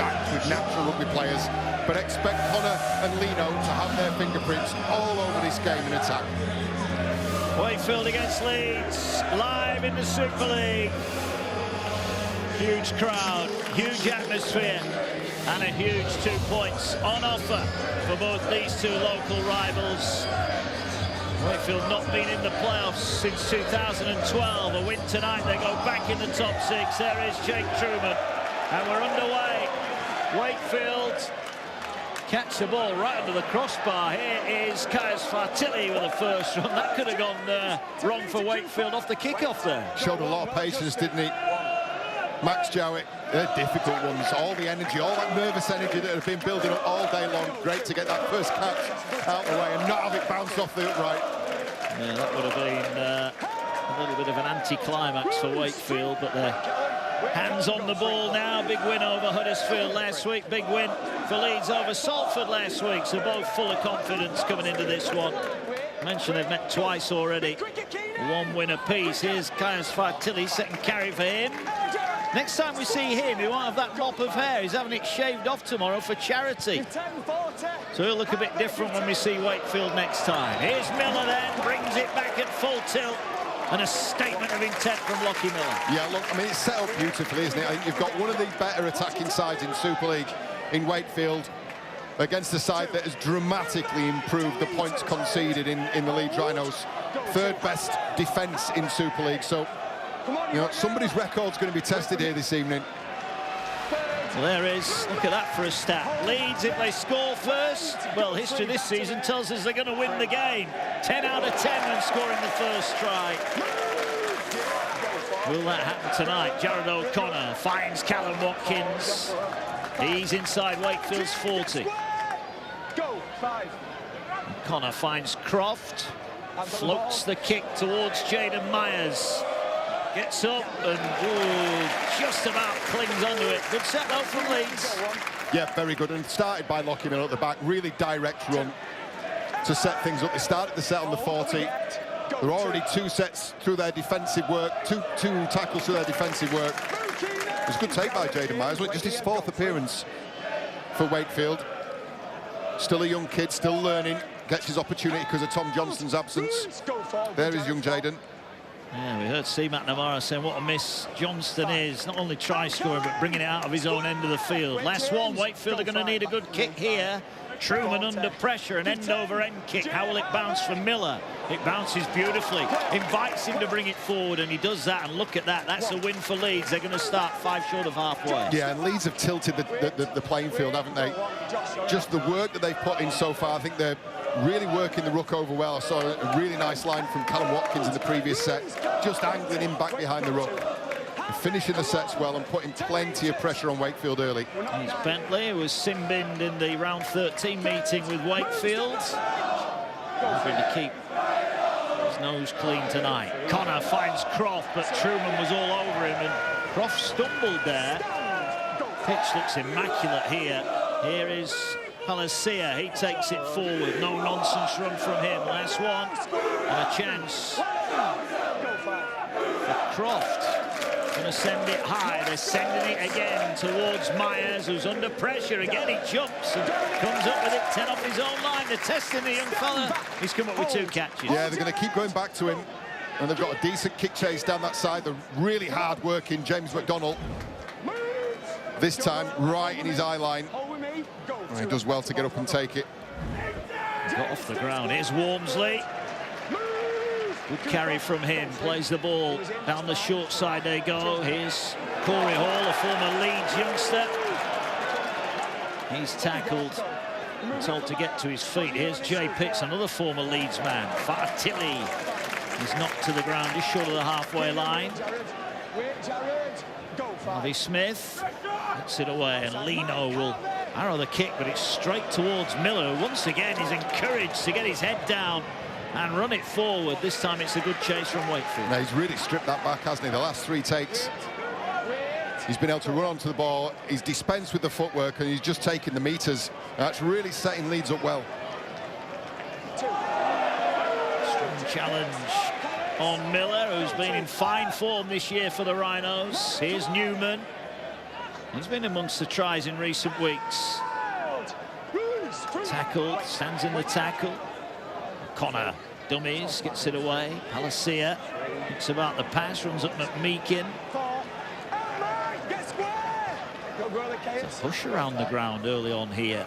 stacked with natural rugby players, but expect Connor and Lino to have their fingerprints all over this game in attack. Wakefield against Leeds, live in the Super League. Huge crowd, huge atmosphere, and a huge 2 points on offer for both these two local rivals. Wakefield not been in the playoffs since 2012. A win tonight, they go back in the top 6. There is Jake Truman, and we're underway. Wakefield catch the ball right under the crossbar. Here is Caius Fartilli with a first run. That could have gone wrong for Wakefield off the kickoff there. Showed a lot of patience, didn't he? Max Jowett, they're difficult ones. All the energy, all that nervous energy that had been building up all day long. Great to get that first catch out of the way and not have it bounce off the upright. Yeah, that would have been a little bit of an anti-climax for Wakefield, but they're hands on the ball now. Big win over Huddersfield last week. Big win for Leeds over Salford last week. So both full of confidence coming into this one. I mentioned they've met twice already. 1 win apiece. Here's Caius Fartilli, second carry for him. Next time we see him, he won't have that mop of hair. He's having it shaved off tomorrow for charity. So he'll look a bit different when we see Wakefield next time. Here's Miller then, brings it back at full tilt. And a statement of intent from Lockie Miller. Yeah, look, I mean, it's set up beautifully, isn't it? I think you've got one of the better attacking sides in Super League in Wakefield against a side that has dramatically improved the points conceded in the Leeds Rhinos. Third best defence in Super League. So, you know, somebody's record's going to be tested here this evening. Well, there is, look at that for a stat. Leeds, if they score first, well, history this season tells us they're going to win the game. 10 out of 10 when scoring the first try. Will that happen tonight? Jared O'Connor finds Callum Watkins. He's inside Wakefield's 40. O'Connor finds Croft. Floats the kick towards Jaden Myers. Gets up and just about clings onto it. Good set though from Leeds. Yeah, very good. And started by Lockie Miller at the back. Really direct run to set things up. They started the set on the 40. They're already 2 sets through their defensive work. Two tackles through their defensive work. It was a good take by Jaden Myers. Just his 4th appearance for Wakefield. Still a young kid, still learning. Gets his opportunity because of Tom Johnston's absence. There is young Jaden. Yeah, we heard Steve McNamara saying what a miss Johnston is. Not only try scoring, but bringing it out of his own end of the field. Last one, Wakefield are going to need a good kick here. Truman under pressure, an end-over-end kick. How will it bounce from Miller? It bounces beautifully. Invites him to bring it forward, and he does that. And look at that. That's a win for Leeds. They're going to start 5 short of halfway. Yeah, and Leeds have tilted the playing field, haven't they? Just the work that they've put in so far, I think they're really working the ruck over well. I saw a really nice line from Callum Watkins in the previous set, just angling him back behind the ruck. Finishing the sets well and putting plenty of pressure on Wakefield early. Here's Bentley, who was sin-binned in the round 13 meeting with Wakefield. Hoping to keep his nose clean tonight. Connor finds Croft, but Truman was all over him, and Croft stumbled there. Pitch looks immaculate here. Here is Palacia. He takes it forward. No nonsense run from him. Last one. And a chance for Croft. Going to send it high. They're sending it again towards Myers, who's under pressure. Again, he jumps and comes up with it 10 off his own line. They're testing the young fella. He's come up with 2 catches. Yeah, they're going to keep going back to him. And they've got a decent kick chase down that side. The really hard-working James McDonald. This time, right in his eye line. And he does well to get up and take it. He's got off the ground. Here's Walmsley. Good carry from him. Plays the ball down the short side. They go. Here's Corey Hall, a former Leeds youngster. He's tackled and told to get to his feet. Here's Jay Pitts, another former Leeds man. Fartilli is knocked to the ground just short of the halfway line. Harvey Smith gets it away, and Lino will arrow the kick, but it's straight towards Miller, who once again is encouraged to get his head down and run it forward. This time it's a good chase from Wakefield. Now, he's really stripped that back, hasn't he? The last 3 takes, he's been able to run onto the ball. He's dispensed with the footwork, and he's just taken the meters. That's really setting Leeds up well. Strong challenge on Miller, who's been in fine form this year for the Rhinos. Here's Newman. He's been amongst the tries in recent weeks. Tackled, stands in the tackle. Connor dummies, gets it away. Palacia thinks about the pass, runs up McMeekin. It's a push around the ground early on here.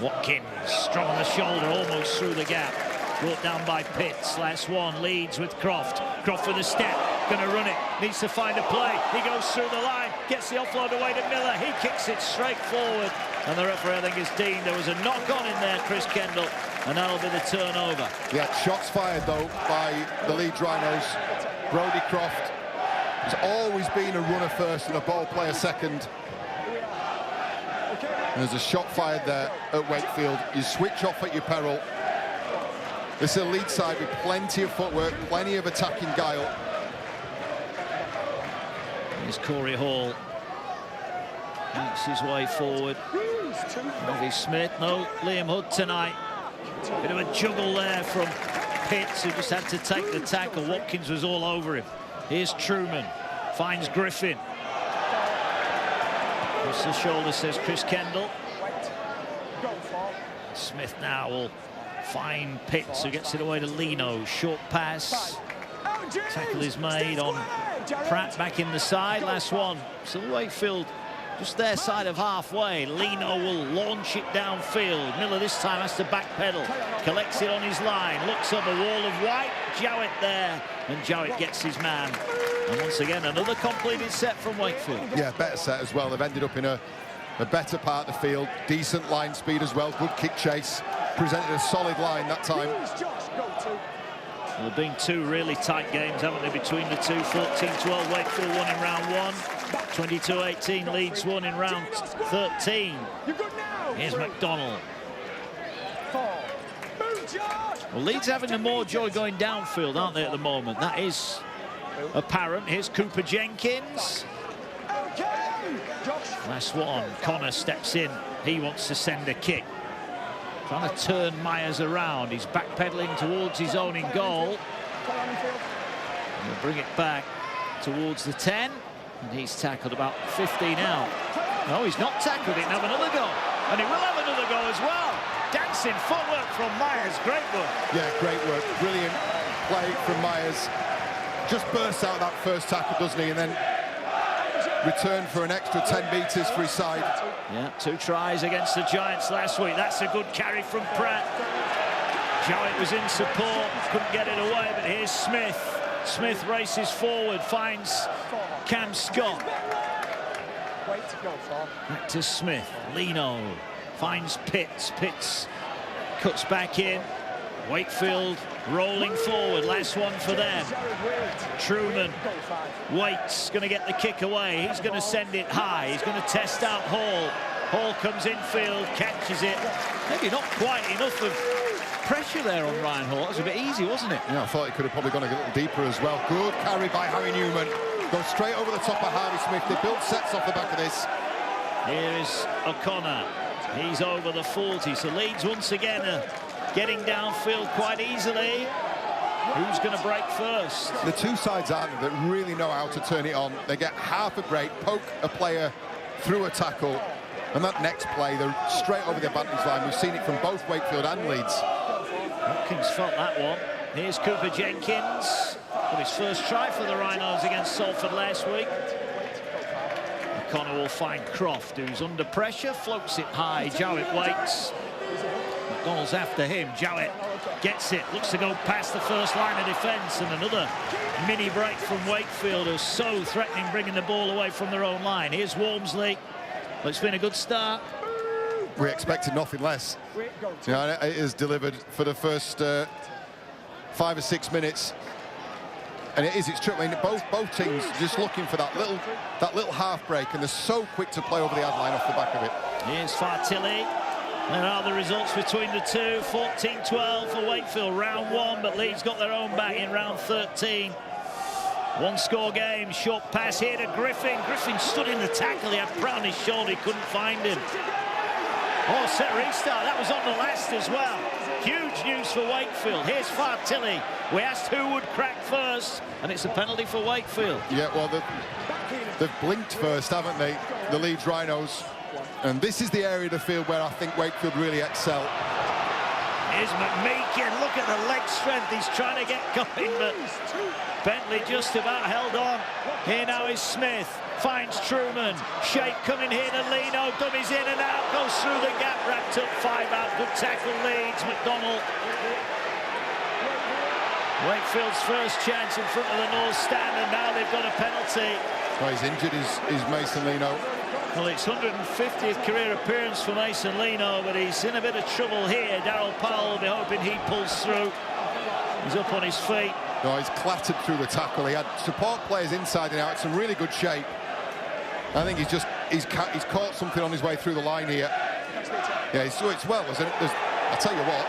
Watkins, strong on the shoulder, almost through the gap. Brought down by Pitts. Last one, Leeds with Croft. Croft with a step, going to run it. Needs to find a play. He goes through the line, gets the offload away to Miller. He kicks it straight forward. And the referee, I think, is deemed. There was a knock-on in there, Chris Kendall. And that'll be the turnover. Yeah, shots fired, though, by the Leeds Rhinos. Brodie Croft has always been a runner first and a ball player second. And there's a shot fired there at Wakefield. You switch off at your peril. This is a Leeds side with plenty of footwork, plenty of attacking guile. Here's Corey Hall. Makes his way forward. Maybe Smith. No, Liam Hood tonight. Bit of a juggle there from Pitts, who just had to take the tackle. Watkins was all over him. Here's Truman. Finds Griffin. Across the shoulder, says Chris Kendall. Smith now will find Pitts, who gets it away to Lino. Short pass. Tackle is made on Pratt back in the side. Last one. So Wakefield just their side of halfway. Lino will launch it downfield. Miller this time has to backpedal. Collects it on his line. Looks up a wall of white. Jowett there. And Jowett gets his man. And once again, another completed set from Wakefield. Yeah, better set as well. They've ended up in a better part of the field. Decent line speed as well. Good kick chase. Presented a solid line that time. Well, there have been two really tight games, haven't they, between the two? 14-12, Wakefield won in round 1. 22-18, Leeds won in round 13. Here's McDonald. Well, Leeds having the more joy going downfield, aren't they, at the moment? That is apparent. Here's Cooper Jenkins. Last one, Connor steps in. He wants to send a kick. Trying to turn Myers around. He's backpedaling towards his own in goal. He'll bring it back towards the 10. And he's tackled about 15 out. No, he's not tackled. He can have another go. And he will have another go as well. Dancing footwork from Myers. Great work. Yeah, great work. Brilliant play from Myers. Just bursts out that first tackle, doesn't he? And then returned for an extra 10 metres for his side. Yeah, 2 tries against the Giants last week. That's a good carry from Pratt. Jowett was in support, couldn't get it away, but here's Smith. Smith races forward, finds Cam Scott. Back to Smith. Lino finds Pitts. Pitts cuts back in. Wakefield rolling forward. Last one for them. Truman waits, going to get the kick away. He's going to send it high. He's going to test out Hall. Hall comes infield, catches it. Maybe not quite enough of pressure there on Ryan Hall. That was a bit easy, wasn't it? Yeah, I thought he could have probably gone a little deeper as well. Good carry by Harry Newman. Goes straight over the top of Harvey Smith. They build sets off the back of this. Here is O'Connor. He's over the 40. So Leeds once again getting downfield quite easily. Who's going to break first? The two sides out there that really know how to turn it on. They get half a break, poke a player through a tackle, and that next play, they're straight over the advantage line. We've seen it from both Wakefield and Leeds. Watkins felt that one. Here's Cooper Jenkins. Got his first try for the Rhinos against Salford last week. O'Connor will find Croft, who's under pressure, floats it high. Jowett waits. McDonald's after him. Jowett gets it, looks to go past the first line of defence, and another mini break from Wakefield, who's so threatening, bringing the ball away from their own line. Here's Walmsley. But it's been a good start. We expected nothing less. Yeah, it is delivered for the first 5 or 6 minutes. And it's true. I mean, both teams just looking for that little half break, and they're so quick to play over the ad line off the back of it. Here's Fartilli. There are the results between the two. 14-12 for Wakefield, round 1, but Leeds got their own back in round 13. One-score game. Short pass here to Griffin. Griffin stood in the tackle. He had Pratt on his shoulder. He couldn't find him. Oh, set restart. That was on the last as well. Huge news for Wakefield. Here's Fartilli. We asked who would crack first, and it's a penalty for Wakefield. Yeah, well, they've blinked first, haven't they? the Leeds Rhinos. And this is the area of the field where I think Wakefield really excel. Here's McMeekin, look at the leg strength, he's trying to get going, but Bentley just about held on. Here now is Smith, finds Truman, Shape coming here to Lino, dummies in and out, goes through the gap, wrapped up 5 out, good tackle Leeds, McDonald. Wakefield's first chance in front of the North stand, and now they've got a penalty. Well, he's injured, is Mason Lino. Well, it's 150th career appearance for Mason Lino, but he's in a bit of trouble here. Darryl Powell will be hoping he pulls through. He's up on his feet. No, he's clattered through the tackle. He had support players inside and out. It's in really good shape. I think he's caught something on his way through the line here. Yeah, it's well, isn't it? I'll tell you what.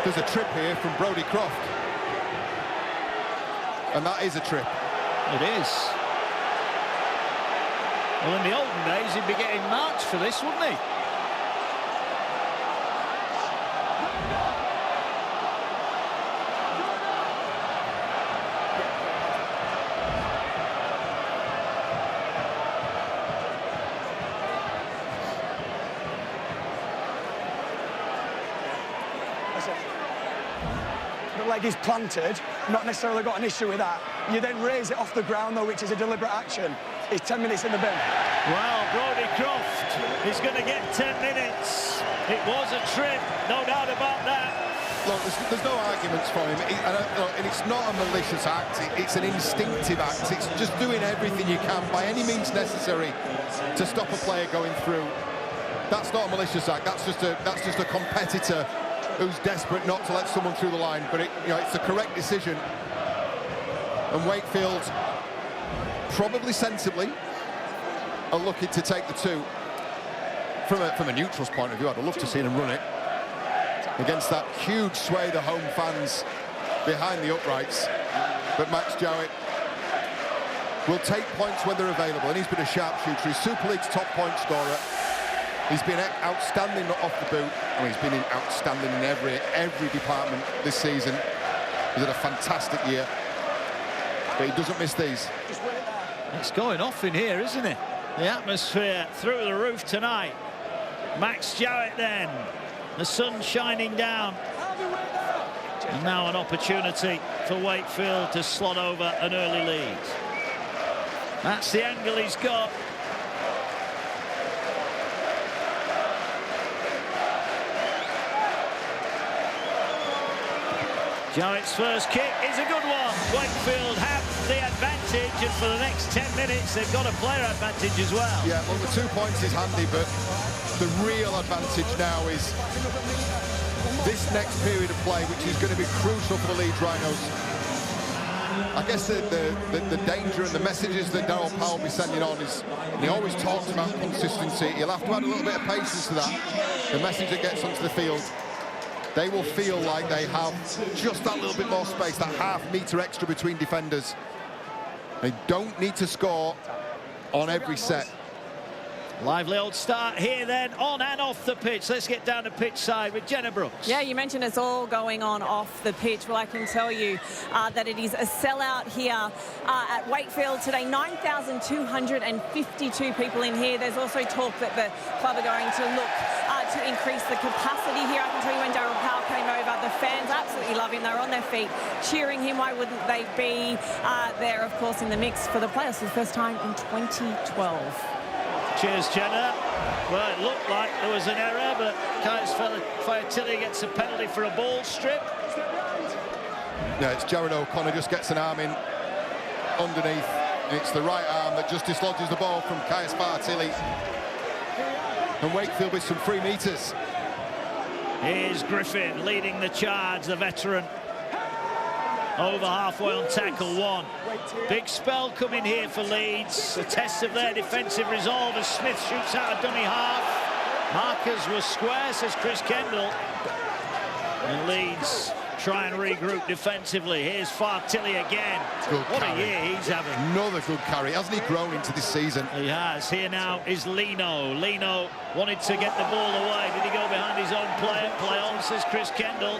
There's a trip here from Brodie Croft. And that is a trip. It is. Well, in the olden days, he'd be getting marked for this, wouldn't he? The leg is planted, not necessarily got an issue with that. You then raise it off the ground, though, which is a deliberate action. It's 10 minutes in the bin. Well, Brodie Croft is going to get 10 minutes. It was a trip, no doubt about that. Look, there's no arguments for him. And it's not a malicious act. It's an instinctive act. It's just doing everything you can by any means necessary to stop a player going through. That's not a malicious act. That's just a competitor who's desperate not to let someone through the line. But it's the correct decision. And Wakefield, probably sensibly, are looking to take the 2. From a neutral's point of view, I'd love to see them run it against that huge swathe of home fans behind the uprights. But Max Jowett will take points when they're available, and he's been a sharpshooter. He's Super League's top point scorer. He's been outstanding off the boot. I mean, he's been outstanding in every department this season. He's had a fantastic year, but he doesn't miss these. It's going off in here, isn't it? The atmosphere through the roof tonight. Max Jowett then. The sun shining down. And now an opportunity for Wakefield to slot over an early lead. That's the angle he's got. Jowett's first kick is a good one. Wakefield have the advantage, and for the next 10 minutes they've got a player advantage as well. Yeah, well, the 2 points is handy, but the real advantage now is this next period of play, which is going to be crucial for the Leeds Rhinos. I guess the danger and the messages that Darryl Powell will be sending on is, and he always talks about consistency. You'll have to add a little bit of patience to that. The message that gets onto the field, they will feel like they have just that little bit more space, that half-metre extra between defenders. They don't need to score on every set. Lively old start here then, on and off the pitch. Let's get down the pitch side with Jenna Brooks. Yeah, you mentioned it's all going on off the pitch. Well, I can tell you that it is a sellout here at Wakefield today. 9,252 people in here. There's also talk that the club are going to look to increase the capacity here. I can tell you when Darryl Powell came over, the fans absolutely love him. They're on their feet cheering him. Why wouldn't they be there, of course, in the mix for the playoffs for the first time in 2012. Cheers, Jenna. Well, it looked like there was an error, but Kais Faiatili gets a penalty for a ball strip. Yeah, it's Jared O'Connor, just gets an arm in underneath. It's the right arm that just dislodges the ball from Kais Faiatili. And Wakefield with some free meters. Here's Griffin leading the charge, the veteran. Over halfway on tackle 1. Big spell coming here for Leeds. A test of their defensive resolve as Smith shoots out a dummy half. Markers were square, says Chris Kendall. And Leeds try and regroup defensively. Here's Fartilli again. What a year he's having. Another good carry. Hasn't he grown into this season? He has. Here now is Lino. Lino wanted to get the ball away. Did he go behind his own player? Play on, says Chris Kendall.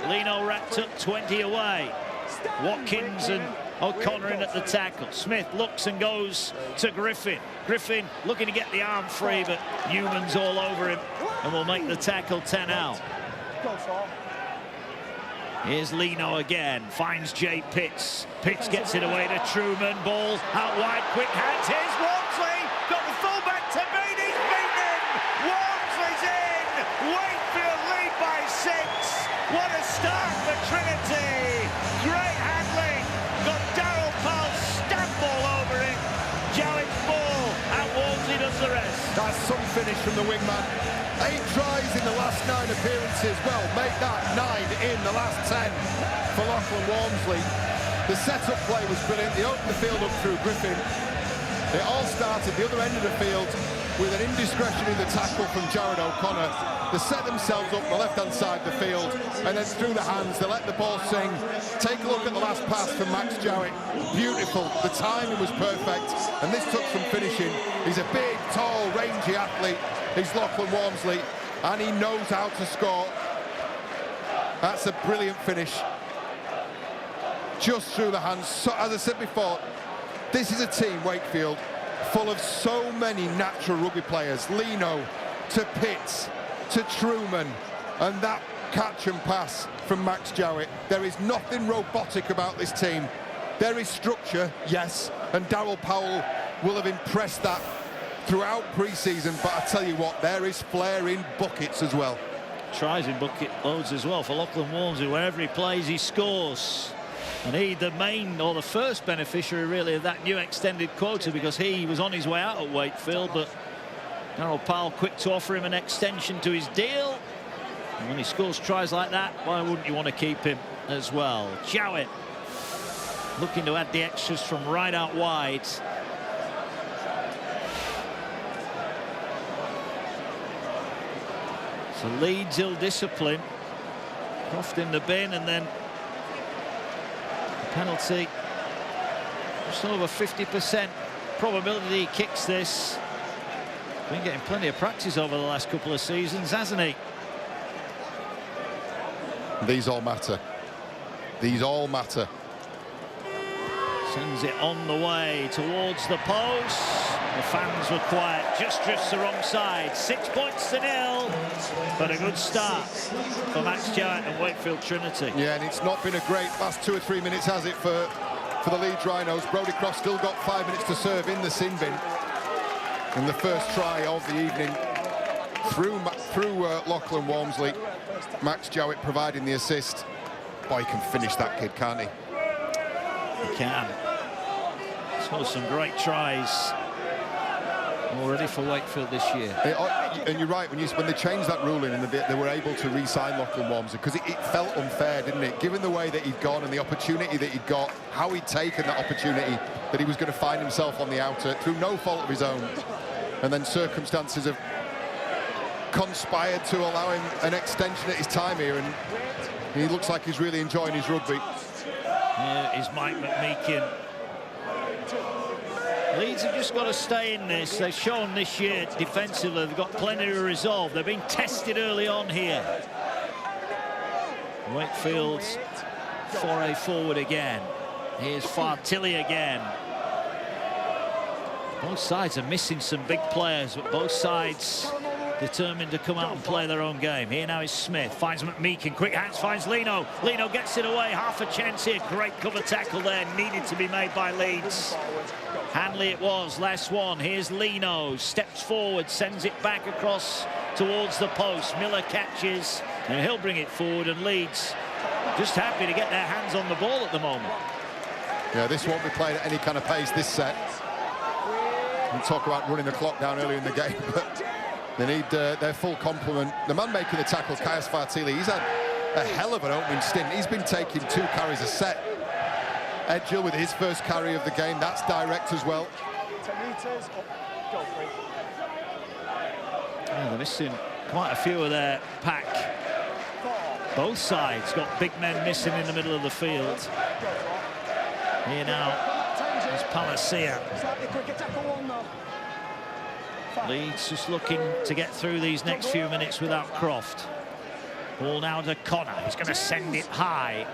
Lino wrapped up 20 away. Watkins and O'Connor in at the tackle. Smith looks and goes to Griffin. Griffin looking to get the arm free, but Newman's all over him and will make the tackle 10 out. Here's Leno again, finds Jay Pitts. Pitts gets it away to Truman. Ball out wide, quick hands. Here's Walmsley, got the fullback to beat. He's beaten him. Walmsley's in. Wakefield lead by 6. What a start for Trinity. Great handling. Got Darryl Powell stamp all over him. Jowett's ball, and Walmsley does the rest. That's some finish from the wingman. 8 tries in the last 9 appearances. Well, make that 9 in the last 10 for Lachlan Walmsley. The setup play was brilliant. They opened the field up through Griffin. It all started the other end of the field with an indiscretion in the tackle from Jared O'Connor. They set themselves up the left-hand side of the field, and then through the hands, they let the ball sing. Take a look at the last pass from Max Jowett. Beautiful. The timing was perfect, and this took some finishing. He's a big, tall, rangy athlete. He's Lachlan Walmsley, and he knows how to score. That's a brilliant finish. Just through the hands. So, as I said before, this is a team, Wakefield, full of so many natural rugby players. Leno to Pitts to Truman, and that catch and pass from Max Jowett. There is nothing robotic about this team. There is structure, yes, and Darryl Powell will have impressed that throughout pre-season, but I tell you what, there is flair in buckets as well. Tries in bucket loads as well for Lachlan Walmsley. Wherever he plays, he scores. And he, the main or the first beneficiary really of that new extended quota, because he was on his way out at Wakefield, but Darryl Powell quick to offer him an extension to his deal. And when he scores tries like that, why wouldn't you want to keep him as well? Jowett looking to add the extras from right out wide. So Leeds ill-discipline. Croft in the bin, and then penalty. Just over 50% probability he kicks this. Been getting plenty of practice over the last couple of seasons, hasn't he? These all matter. These all matter. Sends it on the way towards the post. The fans were quiet, just drifts the wrong side. 6 points to 0, but a good start for Max Jowett and Wakefield Trinity. Yeah, and it's not been a great last 2 or 3 minutes, has it, for the Leeds Rhinos? Brodie Croft still got 5 minutes to serve in the sin bin. And the first try of the evening through Lachlan Walmsley. Max Jowett providing the assist. Boy, he can finish that kid, can't he? He can. Scored some great tries already for Wakefield this year. And you're right, when they changed that ruling and they were able to re-sign Lachlan Walmsley, because it felt unfair, didn't it? Given the way that he'd gone and the opportunity that he'd got, how he'd taken that opportunity, that he was going to find himself on the outer through no fault of his own. And then circumstances have conspired to allow him an extension at his time here, and he looks like he's really enjoying his rugby. Here is Mike McMeekin. Leeds have just got to stay in this. They've shown this year defensively they've got plenty of resolve. They've been tested early on here. Wakefield's foray forward again. Here's Fartilli again. Both sides are missing some big players, but both sides determined to come out and play their own game. Here now is Smith, finds McMeekin, quick hands, finds Leno. Leno gets it away, half a chance here. Great cover tackle there, needed to be made by Leeds. Hanley it was, last one. Here's Leno, steps forward, sends it back across towards the post. Miller catches, and he'll bring it forward, and Leeds just happy to get their hands on the ball at the moment. Yeah, this won't be played at any kind of pace, this set. We talk about running the clock down early in the game, but they need their full complement. The man making the tackle, Caius Fartilli, he's had a hell of an opening stint. He's been taking 2 carries a set. Edgill with his first carry of the game, that's direct as well. 10 metres, go for it. Yeah, they're missing quite a few of their pack. Both sides got big men missing in the middle of the field. Here now is Palacia. Leeds just looking to get through these next few minutes without Croft. Ball now to Connor. He's going to send it high.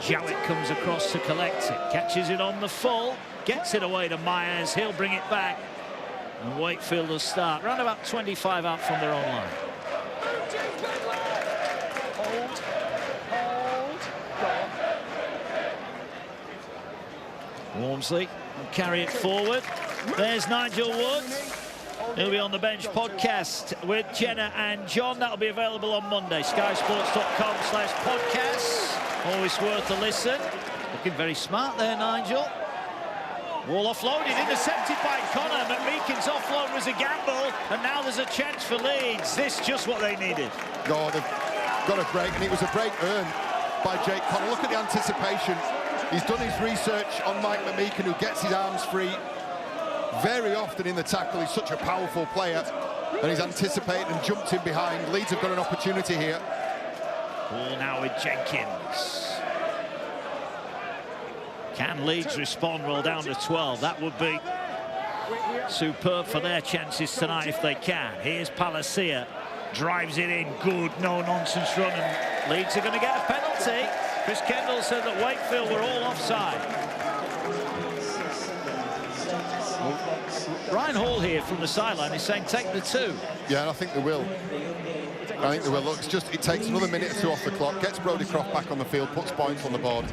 Jowett comes across to collect it, catches it on the full, gets it away to Myers. He'll bring it back, and Wakefield will start around about 25 out from their own line. Walmsley will carry it forward. There's Nigel Wood. He'll be on the bench podcast with Jenna and John. That'll be available on Monday. skysports.com/podcasts. Always worth a listen. Looking very smart there, Nigel. Ball offloaded, intercepted by Connor. McMeekin's offload was a gamble, and now there's a chance for Leeds. This just what they needed. Oh, they've got a break, and it was a break earned by Jake Connor. Look at the anticipation. He's done his research on Mike McMeekin, who gets his arms free very often in the tackle. He's such a powerful player, and he's anticipated and jumped in behind. Leeds have got an opportunity here. Ball now with Jenkins. Can Leeds respond? Well, down to 12. That would be superb for their chances tonight if they can. Here's Palacia. Drives it in. Good, no-nonsense run. And Leeds are going to get a penalty. Chris Kendall said that Wakefield were all offside. Ryan Hall here from the sideline is saying take the 2. Yeah, and I think they will. I think they will. Look, it takes another minute or 2 off the clock, gets Brodie Croft back on the field, puts points on the board.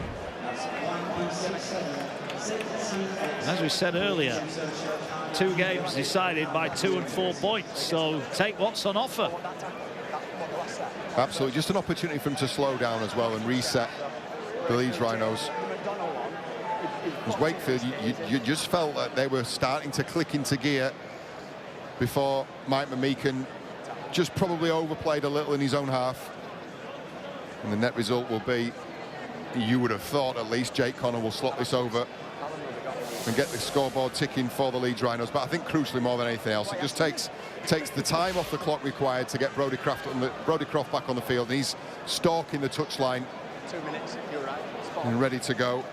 As we said earlier, 2 games decided by 2 and 4 points, so take what's on offer. Absolutely, just an opportunity for him to slow down as well and reset the Leeds Rhinos. As Wakefield, you just felt that they were starting to click into gear before Mike McMeekin just probably overplayed a little in his own half. And the net result will be, you would have thought at least, Jake Connor will slot this over and get the scoreboard ticking for the Leeds Rhinos. But I think crucially more than anything else, it just takes the time off the clock required to get Brodie Croft back on the field. And he's stalking the touchline 2 minutes, you're right. and ready to go.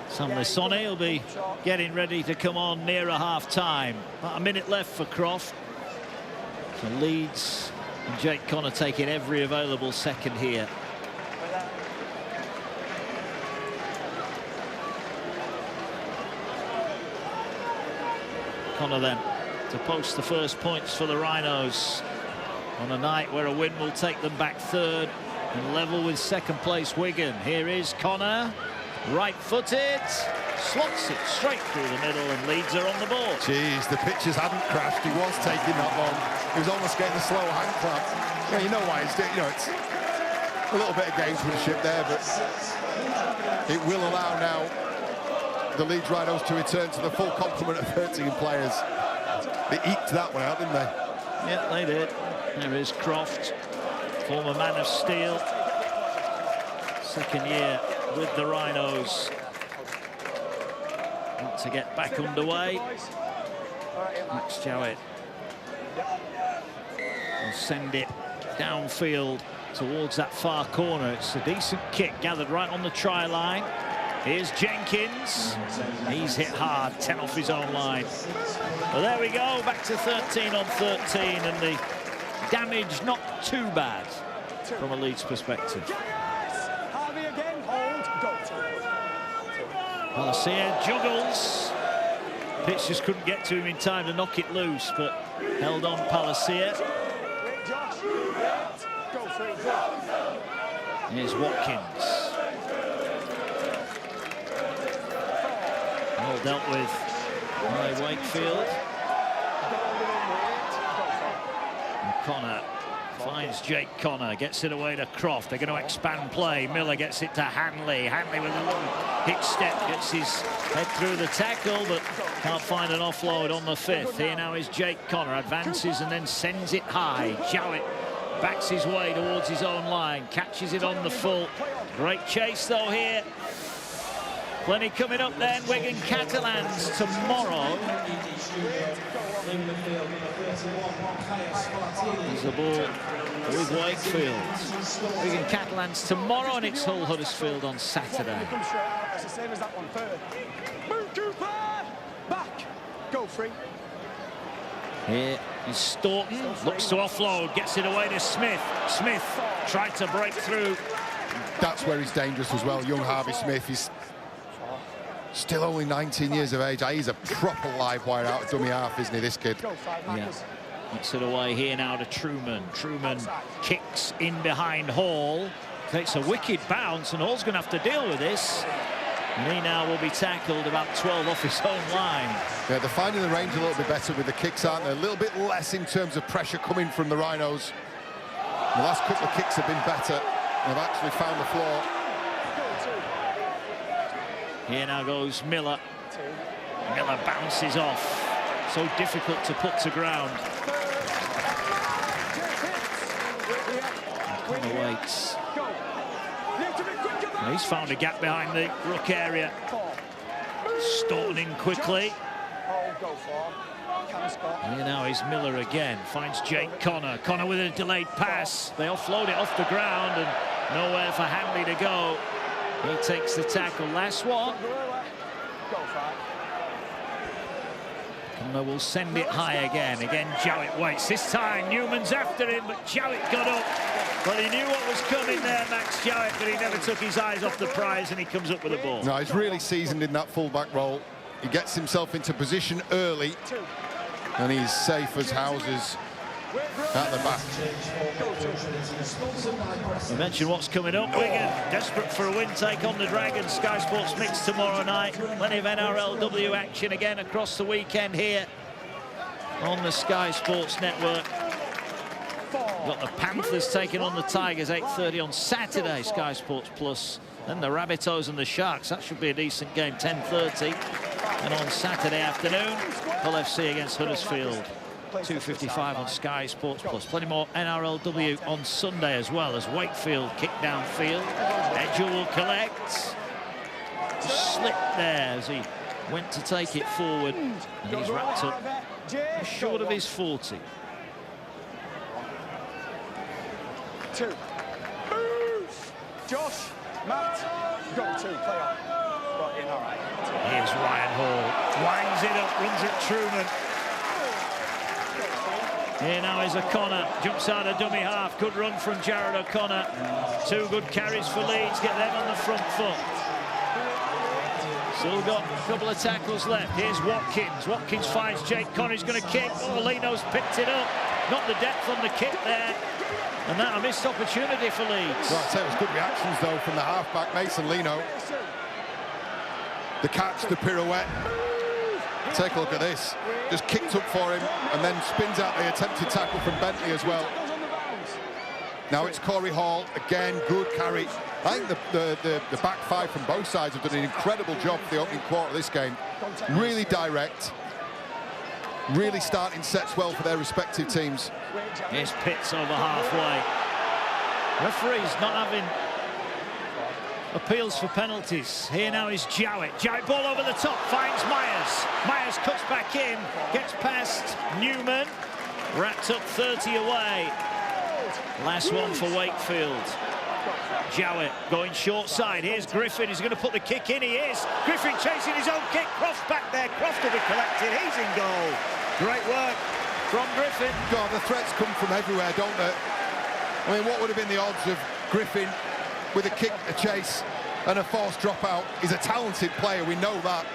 Sam Lissone will be getting ready to come on nearer half-time. About a minute left for Croft. So Leeds and Jake Connor taking every available second here. Connor then to post the first points for the Rhinos on a night where a win will take them back 3rd and level with 2nd place Wigan. Here is Connor, right-footed, slots it straight through the middle, and Leeds are on the ball. Jeez, the pitches hadn't crashed. He was taking that long. He was almost getting a slow hand clap. Yeah, you know why he's doing. You know, it's a little bit of gamesmanship there, but it will allow now the Leeds Rhinos to return to the full complement of 13 players. They eked that one out, didn't they? Yeah, they did. There is Croft, former man of steel. 2nd year with the Rhinos. Want to get back underway. Max Jowett will send it downfield towards that far corner. It's a decent kick gathered right on the try line. Here's Jenkins. He's hit hard, 10 off his own line. Well, there we go, back to 13 on 13, and the damage not too bad from a Leeds perspective. Palacia juggles. Pitch just couldn't get to him in time to knock it loose, but held on Palacia. Here's Watkins. All dealt with by Wakefield. And Connor finds Jake Connor, gets it away to Croft. They're going to expand play. Miller gets it to Hanley. Hanley with a little hit step, gets his head through the tackle, but can't find an offload on the 5th. Here now is Jake Connor, advances and then sends it high. Jowett backs his way towards his own line, catches it on the full. Great chase though here. Plenty coming up then. Wigan Catalans tomorrow. There's the ball with Wakefield. Wigan Catalans tomorrow, and it's Hull Huddersfield on Saturday. Go free. Here is Staunton, looks to offload, gets it away to Smith. Smith tried to break through, that's where he's dangerous as well. Young Harvey Smith, he's still only 19 years of age. He's a proper live wire out of dummy half, isn't he, this kid? Yeah. Gets it away here now to Truman. Truman kicks in behind Hall. Takes a wicked bounce, and Hall's going to have to deal with this. And he now will be tackled about 12 off his own line. Yeah, they're finding the range a little bit better with the kicks, aren't they? A little bit less in terms of pressure coming from the Rhinos. The last couple of kicks have been better. They've actually found the floor. Here now goes Miller. Miller bounces off. So difficult to put to ground. Connor waits. He's found a gap behind the ruck area. Staunton in quickly. Here now is Miller again. Finds Jake Connor. Connor with a delayed pass. They offload it off the ground and nowhere for Hanley to go. He takes the tackle. Last one. Connor will send it high again. Again, Jowett waits. This time, Newman's after him, but Jowett got up. Well, he knew what was coming there, Max Jowett, but he never took his eyes off the prize, and he comes up with the ball. No, he's really seasoned in that full-back role. He gets himself into position early, and he's safe as houses at the back. We mentioned what's coming up. Wigan desperate for a win, take on the Dragons. Sky Sports Mix tomorrow night. Plenty of NRLW action again across the weekend here on the Sky Sports Network. Got the Panthers taking on the Tigers, 8:30 on Saturday, Sky Sports Plus. Then the Rabbitohs and the Sharks. That should be a decent game, 10:30. And on Saturday afternoon, Hull FC against Huddersfield, 2:55 on Sky Sports Plus. Plenty more NRLW on Sunday as well, as Wakefield kick downfield. Edger will collect. Slipped there as he went to take it forward, and he's wrapped up short of his 40. Two. Josh, Matt, go to, play on. Right in, all right. Here's Ryan Hall. Winds it up, runs at Truman. Here now is O'Connor. Jumps out of dummy half. Good run from Jared O'Connor. Two good carries for Leeds. Get them on the front foot. Still got a couple of tackles left. Here's Watkins. Watkins finds Jake Connor. He's going to kick. Oh, Leno's picked it up. Not the depth on the kick there. And that a missed opportunity for Leeds. Well, I'd say it was good reactions, though, from the half-back, Mason Leno. The catch, the pirouette. Take a look at this. Just kicked up for him and then spins out the attempted tackle from Bentley as well. Now it's Corey Hall. Again, good carry. I think the back five from both sides have done an incredible job for the opening quarter of this game. Really direct. Really starting sets well for their respective teams. Here's Pitts over halfway. Referees not having appeals for penalties. Here now is Jowett. Jowett ball over the top, finds Myers. Myers cuts back in, gets past Newman. Wrapped up 30 away. Last one for Wakefield. Jowett going short side. Here's Griffin. He's going to put the kick in. He is. Griffin chasing his own kick. Croft back there. Croft will be collected. He's in goal. Great work from Griffin. God, the threats come from everywhere, don't they? I mean, what would have been the odds of Griffin with a kick, a chase, and a forced dropout? He's a talented player, we know that.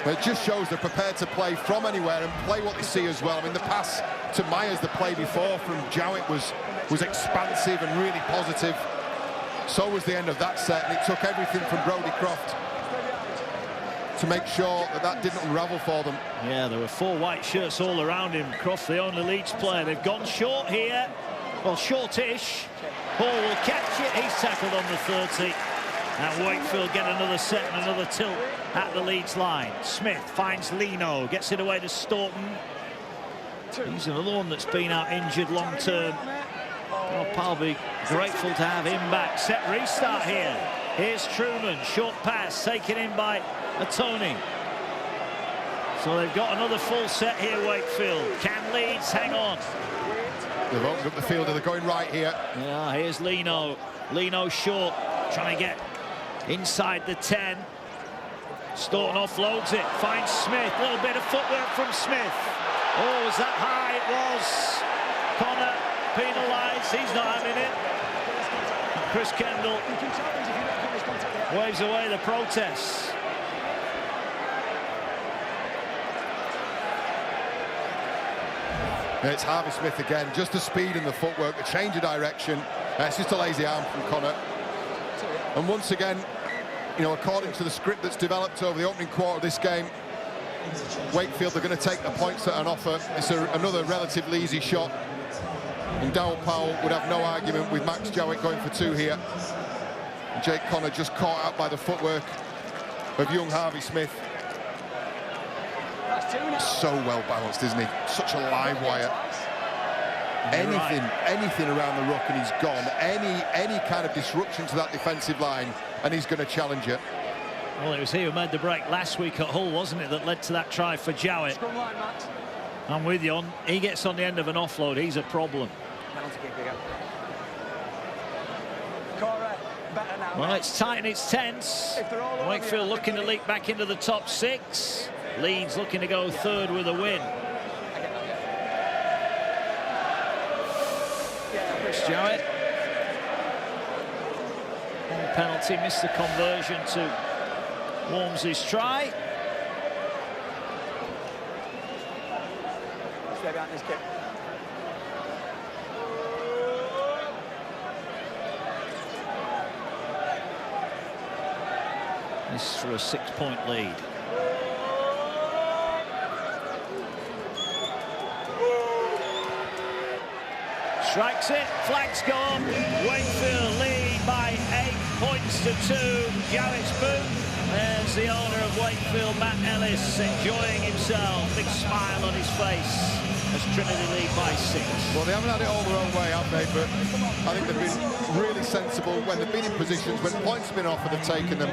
But it just shows they're prepared to play from anywhere and play what they see as well. I mean, the pass to Myers, the play before from Jowett was expansive and really positive. So was the end of that set, and it took everything from Brodie Croft to make sure that didn't unravel for them. Yeah, there were 4 white shirts all around him. Croft, the only Leeds player. They've gone short here. Well, shortish. Hall will catch it. He's tackled on the 30. And Wakefield get another set and another tilt at the Leeds line. Smith finds Leno, gets it away to Staunton. He's another one that's been out injured long term. Oh, I'll be grateful to have him back. Set restart here. Here's Truman, short pass taken in by Tony. So they've got another full set here, Wakefield. Can Leeds hang on? They've opened up the field and they're going right here. Yeah, here's Leno. Leno short, trying to get inside the 10. Staunton offloads it, finds Smith. Little bit of footwork from Smith. Oh, was that high? It was. Connor penalised. He's not having it. Chris Kendall waves away the protests. It's Harvey Smith again, just the speed and the footwork, the change of direction. It's just a lazy arm from Connor. And once again, you know, according to the script that's developed over the opening quarter of this game, Wakefield are going to take the points that are on offer. It's another relatively easy shot. And Darryl Powell would have no argument with Max Jowett going for two here. And Jake Connor just caught out by the footwork of young Harvey Smith. So well balanced, isn't he? Such a live wire. Anything around the ruck and he's gone. Any kind of disruption to that defensive line and he's going to challenge it. Well, it was he who made the break last week at Hull, wasn't it, that led to that try for Jowett. I'm with you. He gets on the end of an offload, he's a problem. Well, it's tight and it's tense. Wakefield looking to leap back into the top six. Leeds looking to go third with a win. Chris Jowett. Penalty, missed the conversion to Wormsley's try. Stay behind this kick. This for a 6-point lead. Strikes it, flags gone. Wakefield lead by 8 points to 2. Jowett's boot. There's the owner of Wakefield, Matt Ellis, enjoying himself. Big smile on his face as Trinity lead by 6. Well, they haven't had it all their own way, have they? But I think they've been really sensible when they've been in positions, when points have been offered, they've taken them.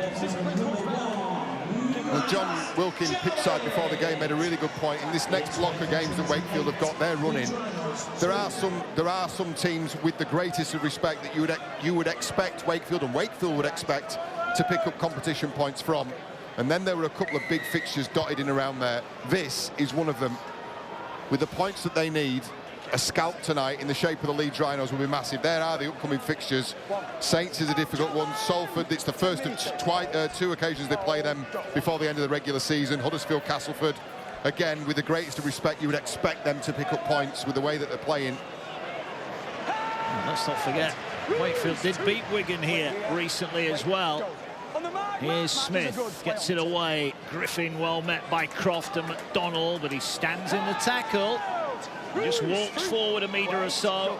Well, John Wilkin, pitch side before the game, made a really good point. In this next block of games that Wakefield have got, they're running. There are some teams with the greatest of respect that you would expect Wakefield would expect to pick up competition points from. And then there were a couple of big fixtures dotted in around there. This is one of them. With the points that they need, a scalp tonight in the shape of the Leeds Rhinos will be massive. There are the upcoming fixtures. Saints is a difficult one. Salford, it's the first of two occasions they play them before the end of the regular season. Huddersfield, Castleford, again, with the greatest of respect, you would expect them to pick up points with the way that they're playing. And let's not forget, Wakefield did beat Wigan here recently as well. Here's Smith, gets it away. Griffin well met by Croft and McDonald, but he stands in the tackle. Just walks forward a metre or so.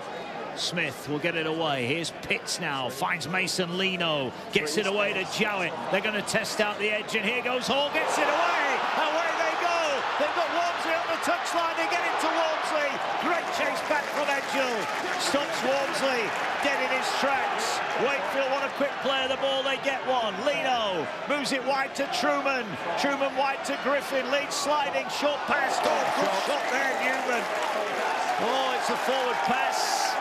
Smith will get it away. Here's Pitts now, finds Mason Lino, gets it away to Jowett. They're going to test out the edge, and here goes Hall, gets it away. Away they go. They've got Wormsley on the touchline. They get into Wormsley. Great chase back from Edgell. Stops Wormsley dead in his tracks. Wakefield want a quick play of the ball. They get one. Lino moves it wide to Truman. Truman wide to Griffin. Leeds sliding. Short pass. Oh, good shot there, Newman. Oh, it's a forward pass.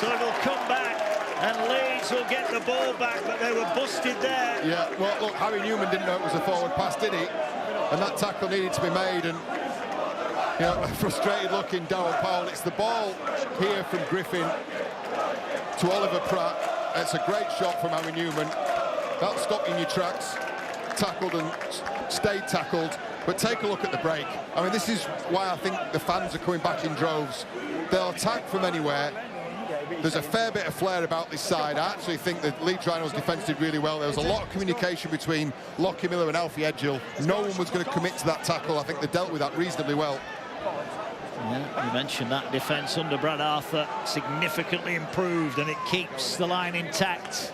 So it'll come back. And Leeds will get the ball back, but they were busted there. Yeah, well, look, Harry Newman didn't know it was a forward pass, did he? And that tackle needed to be made, and you know, frustrated looking Darryl Powell. It's the ball here from Griffin to Oliver Pratt. It's a great shot from Harry Newman. That'll stop you in your tracks. Tackled and stayed tackled. But take a look at the break. I mean, this is why I think the fans are coming back in droves. They'll attack from anywhere. There's a fair bit of flair about this side. I actually think the Leeds Rhinos defence did really well. There was a lot of communication between Lockie Miller and Alfie Edgell. No one was going to commit to that tackle. I think they dealt with that reasonably well. Yeah, you mentioned that defence under Brad Arthur significantly improved, and it keeps the line intact.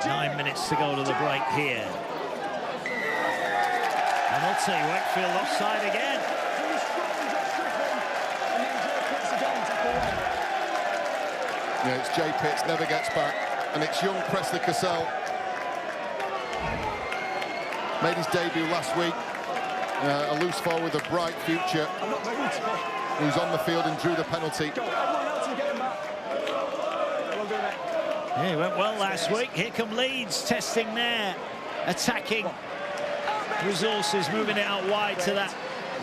9 minutes to go to the break here. Penalty, Wakefield offside again. Yeah, it's Jay Pitts, never gets back, and it's young Presley Cassell. Made his debut last week. A loose forward with a bright future. Who's on the field and drew the penalty. Yeah, he went well last week. Here come Leeds testing their attacking resources, moving it out wide to that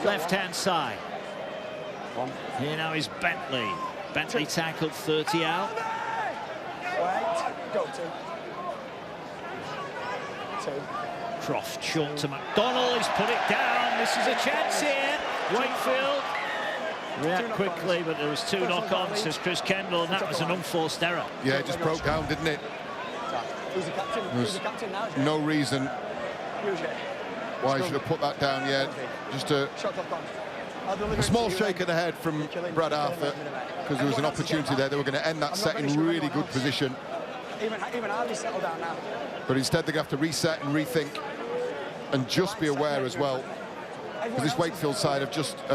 left-hand side. Here now is Bentley. Bentley tackled, 30 out. Wait, go two. Croft short to McDonald, he's put it down. This is a chance here. Wakefield react quickly, but there was 2 knock-ons, says Chris Kendall, and that was an unforced error. Yeah, it just broke down, didn't it? Who's the captain? Who's the captain now? No reason Usually. why he should have put that down yet. Just a small shake of the head from Brad Arthur, because there was an opportunity there. They were going to end that set in really good position. Even RD settled down now. But instead they're going to have to reset and rethink and just be aware as well. Because this Wakefield side have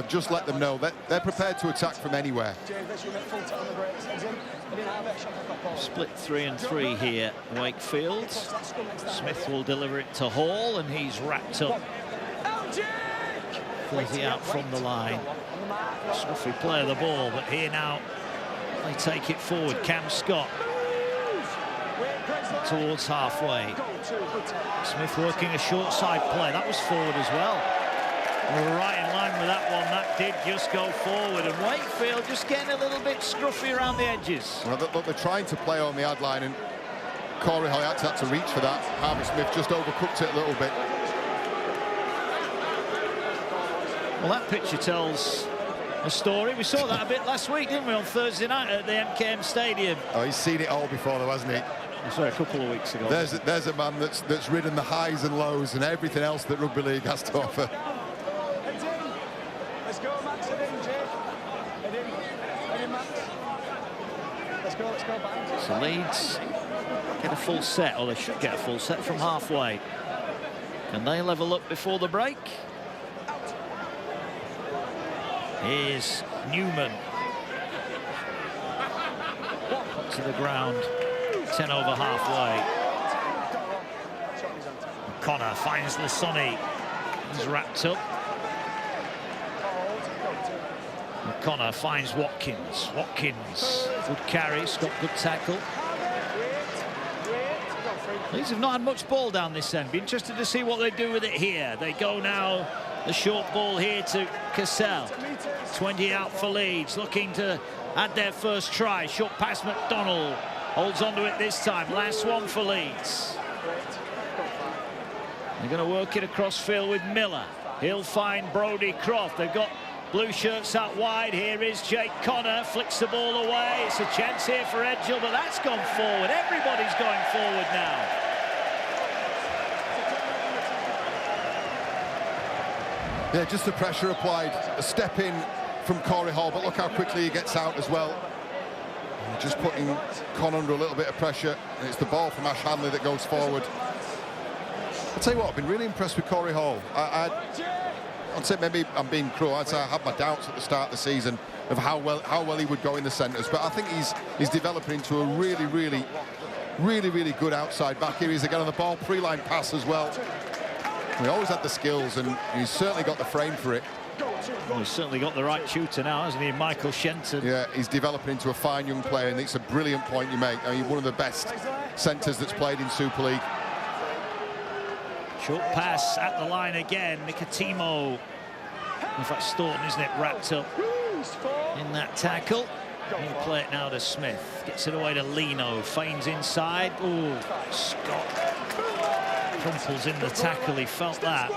just let them know that they're prepared to attack from anywhere. Split 3 and 3 here, Wakefield. Smith will deliver it to Hall, and he's wrapped up. 30 out from the line. Swaffy play of the ball, but here now they take it forward. Cam Scott towards halfway. Smith working a short side play. That was forward as well. We're right in line with that one. That did just go forward, and Wakefield just getting a little bit scruffy around the edges. Well, look, they're trying to play on the ad line, and Corey Hoyat had to reach for that. Harvey Smith just overcooked it a little bit. Well, that picture tells a story. We saw that a bit last week, didn't we, on Thursday night at the MKM Stadium? Oh, he's seen it all before, though, hasn't he? Sorry, a couple of weeks ago. There's a man that's ridden the highs and lows and everything else that rugby league has to offer. Let's go, Max. Head in, Jake. Head in, Max. Let's go, back. So Leeds get a full set, or they should get a full set from halfway. Can they level up before the break? Here's Newman. To the ground. 10 over halfway. Connor finds Lasoni. He's wrapped up. Connor finds Watkins. Watkins, good carry, Scott, good tackle. Leeds have not had much ball down this end. Be interested to see what they do with it here. They go now, the short ball here to Cassell. 20 out for Leeds, looking to add their first try. Short pass McDonald. Holds onto it this time. Last one for Leeds. They're going to work it across field with Miller. He'll find Brodie Croft. They've got blue shirts out wide. Here is Jake Connor. Flicks the ball away. It's a chance here for Edgell, but that's gone forward. Everybody's going forward now. Yeah, just the pressure applied. A step in from Corey Hall, but look how quickly he gets out as well. Just putting Con under a little bit of pressure, and it's the ball from Ash Hanley that goes forward. I'll tell you what, I've been really impressed with Corey Hall. I'd say maybe I'm being cruel. I'd say I had my doubts at the start of the season of how well he would go in the centres, but I think he's developing into a really good outside back. Here he is again on the ball, pre-line pass as well. He always had the skills, and he's certainly got the frame for it. Well, he's certainly got the right shooter now, hasn't he, Michael Shenton? Yeah, he's developing into a fine young player, and it's a brilliant point you make. I mean, one of the best centres that's played in Super League. Short pass at the line again. Nicotimo. In fact, Staunton, isn't it, wrapped up in that tackle. He'll play it now to Smith. Gets it away to Lino. Feigns inside. Ooh, Scott crumples in the tackle. He felt that.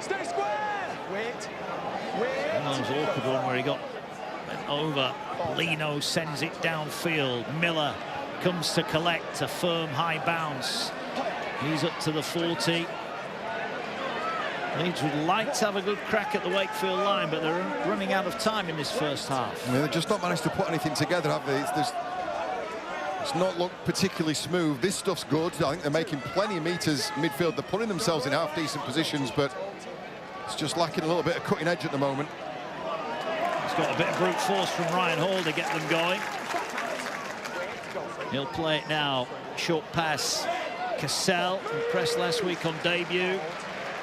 Stay square. Wait. And that was an awkward one where he got bent over. Lino sends it downfield. Miller comes to collect a firm high bounce. He's up to the 40. Leeds would like to have a good crack at the Wakefield line, but they're running out of time in this first half. I mean, they've just not managed to put anything together, have they? It's not looked particularly smooth. This stuff's good. I think they're making plenty of meters midfield. They're putting themselves in half-decent positions, but it's just lacking a little bit of cutting edge at the moment. It's got a bit of brute force from Ryan Hall to get them going. He'll play it now. Short pass. Cassell, impressed last week on debut.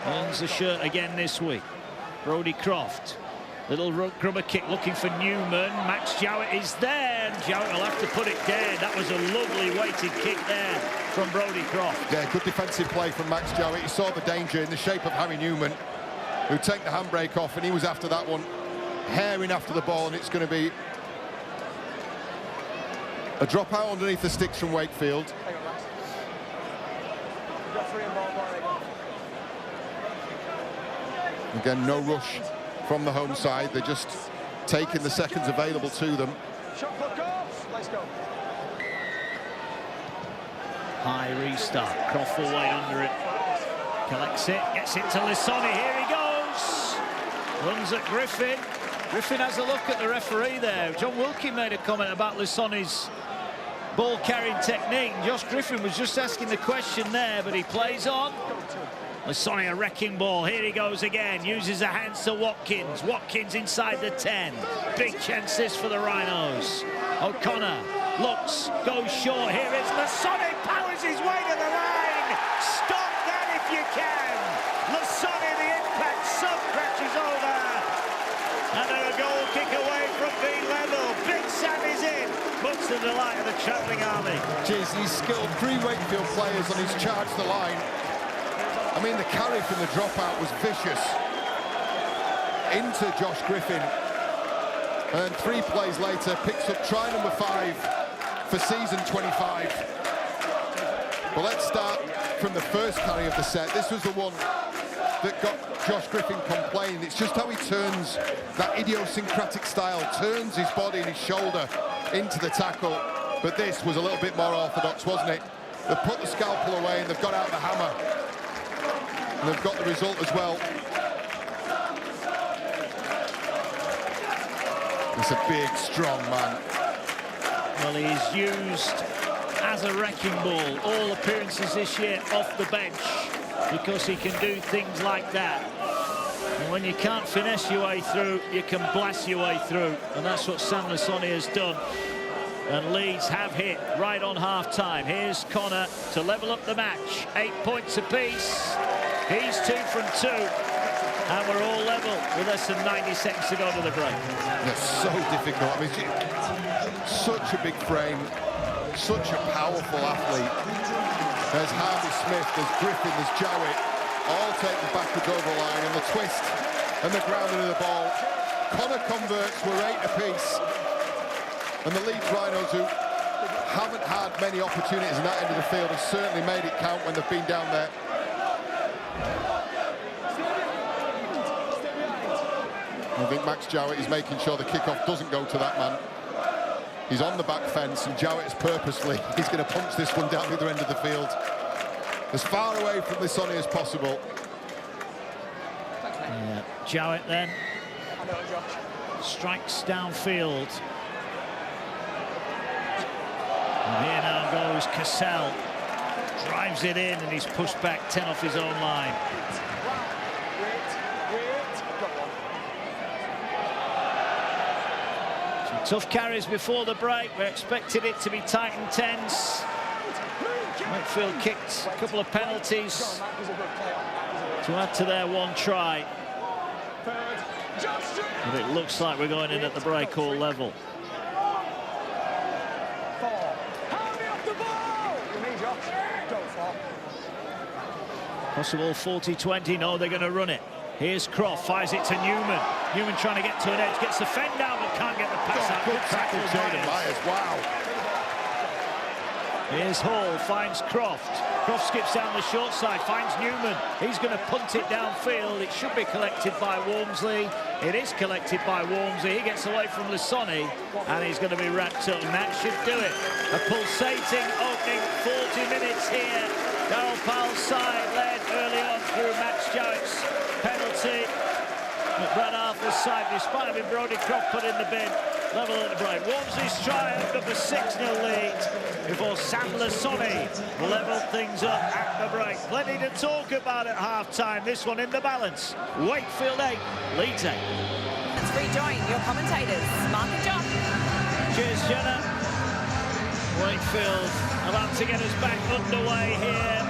Earns the shirt again this week. Brodie Croft. Little grubber kick looking for Newman. Max Jowett is there. And Jowett will have to put it down. That was a lovely weighted kick there from Brodie Croft. Yeah, good defensive play from Max Jowett. He saw the danger in the shape of Harry Newman, who take the handbrake off, and he was after that one, herring after the ball, and it's going to be A drop out underneath the sticks from Wakefield. Again, no rush from the home side. They're just taking the seconds available to them. Let's go. High restart. Croft will wait under it. Collects it, gets it to Lissoni. Here he goes. Runs at Griffin. Griffin has a look at the referee there. John Wilkie made a comment about Lissoni's ball carrying technique. Josh Griffin was just asking the question there, but he plays on. Lissoni, a wrecking ball. Here he goes again. Uses the hands to Watkins. Watkins inside the 10. Big chance this for the Rhinos. O'Connor looks, goes short. Here is Lissoni. Powers his way to the line. Stop that if you can. Lissoni, the impact sub crashes over. And they're a goal kick away from being level. Big Sam is in. Much to the delight of the travelling army. Jeez, he's skilled 3 Wakefield players on his charge to the line. I mean, the carry from the dropout was vicious into Josh Griffin. And 3 plays later, picks up try number 5 for season 25. But let's start from the first carry of the set. This was the one that got Josh Griffin complaining. It's just how he turns, that idiosyncratic style, turns his body and his shoulder into the tackle. But this was a little bit more orthodox, wasn't it? They've put the scalpel away and they've got out the hammer. And they've got the result as well. It's a big, strong man. Well, he's used as a wrecking ball all appearances this year off the bench because he can do things like that. And when you can't finesse your way through, you can blast your way through. And that's what Sam Lissoni has done. And Leeds have hit right on half-time. Here's Connor to level up the match. 8 points apiece. He's 2 from 2. And we're all level with less than 90 seconds to go to the break. It's so difficult. I mean, such a big frame, such a powerful athlete. There's Harvey Smith, there's Griffin, there's Jowett. All take the backwards over line and the twist and the grounding of the ball. Connor converts, we're 8 apiece. And the Leeds Rhinos, who haven't had many opportunities in that end of the field, have certainly made it count when they've been down there. I think Max Jowett is making sure the kickoff doesn't go to that man. He's on the back fence, and Jowett's purposely, he's going to punch this one down the other end of the field. As far away from Lissoni as possible. Yeah. Jowett then strikes downfield. And here now goes Cassell. Drives it in, and he's pushed back 10 off his own line. Some tough carries before the break. We expected it to be tight and tense. Wakefield kicked a couple of penalties to add to their 1 try. But it looks like we're going in at the break all level. Possible 40-20. No, they're going to run it. Here's Croft, fires it to Newman. Newman trying to get to an edge, gets the fend down, but can't get the pass out. Good tackle, Myers. Wow. Here's Hall, finds Croft. Croft skips down the short side, finds Newman. He's going to punt it downfield. It should be collected by Walmsley. It is collected by Walmsley. He gets away from Lissoni, and he's going to be wrapped up, and that should do it. A pulsating opening 40 minutes here. Darryl Powell's side led early on through Max Jowett's penalty. But Brad Arthur's side, despite having Brodie Croft put in the bin, level at the break. Walmsley's try opened up a 6-0 lead before Sam Lissoni leveled things up at the break. Plenty to talk about at half-time. This one in the balance. Wakefield 8, Leeds 8. Let's rejoin your commentators, Mark and John. Cheers, Jenna. Wakefield about to get us back underway here.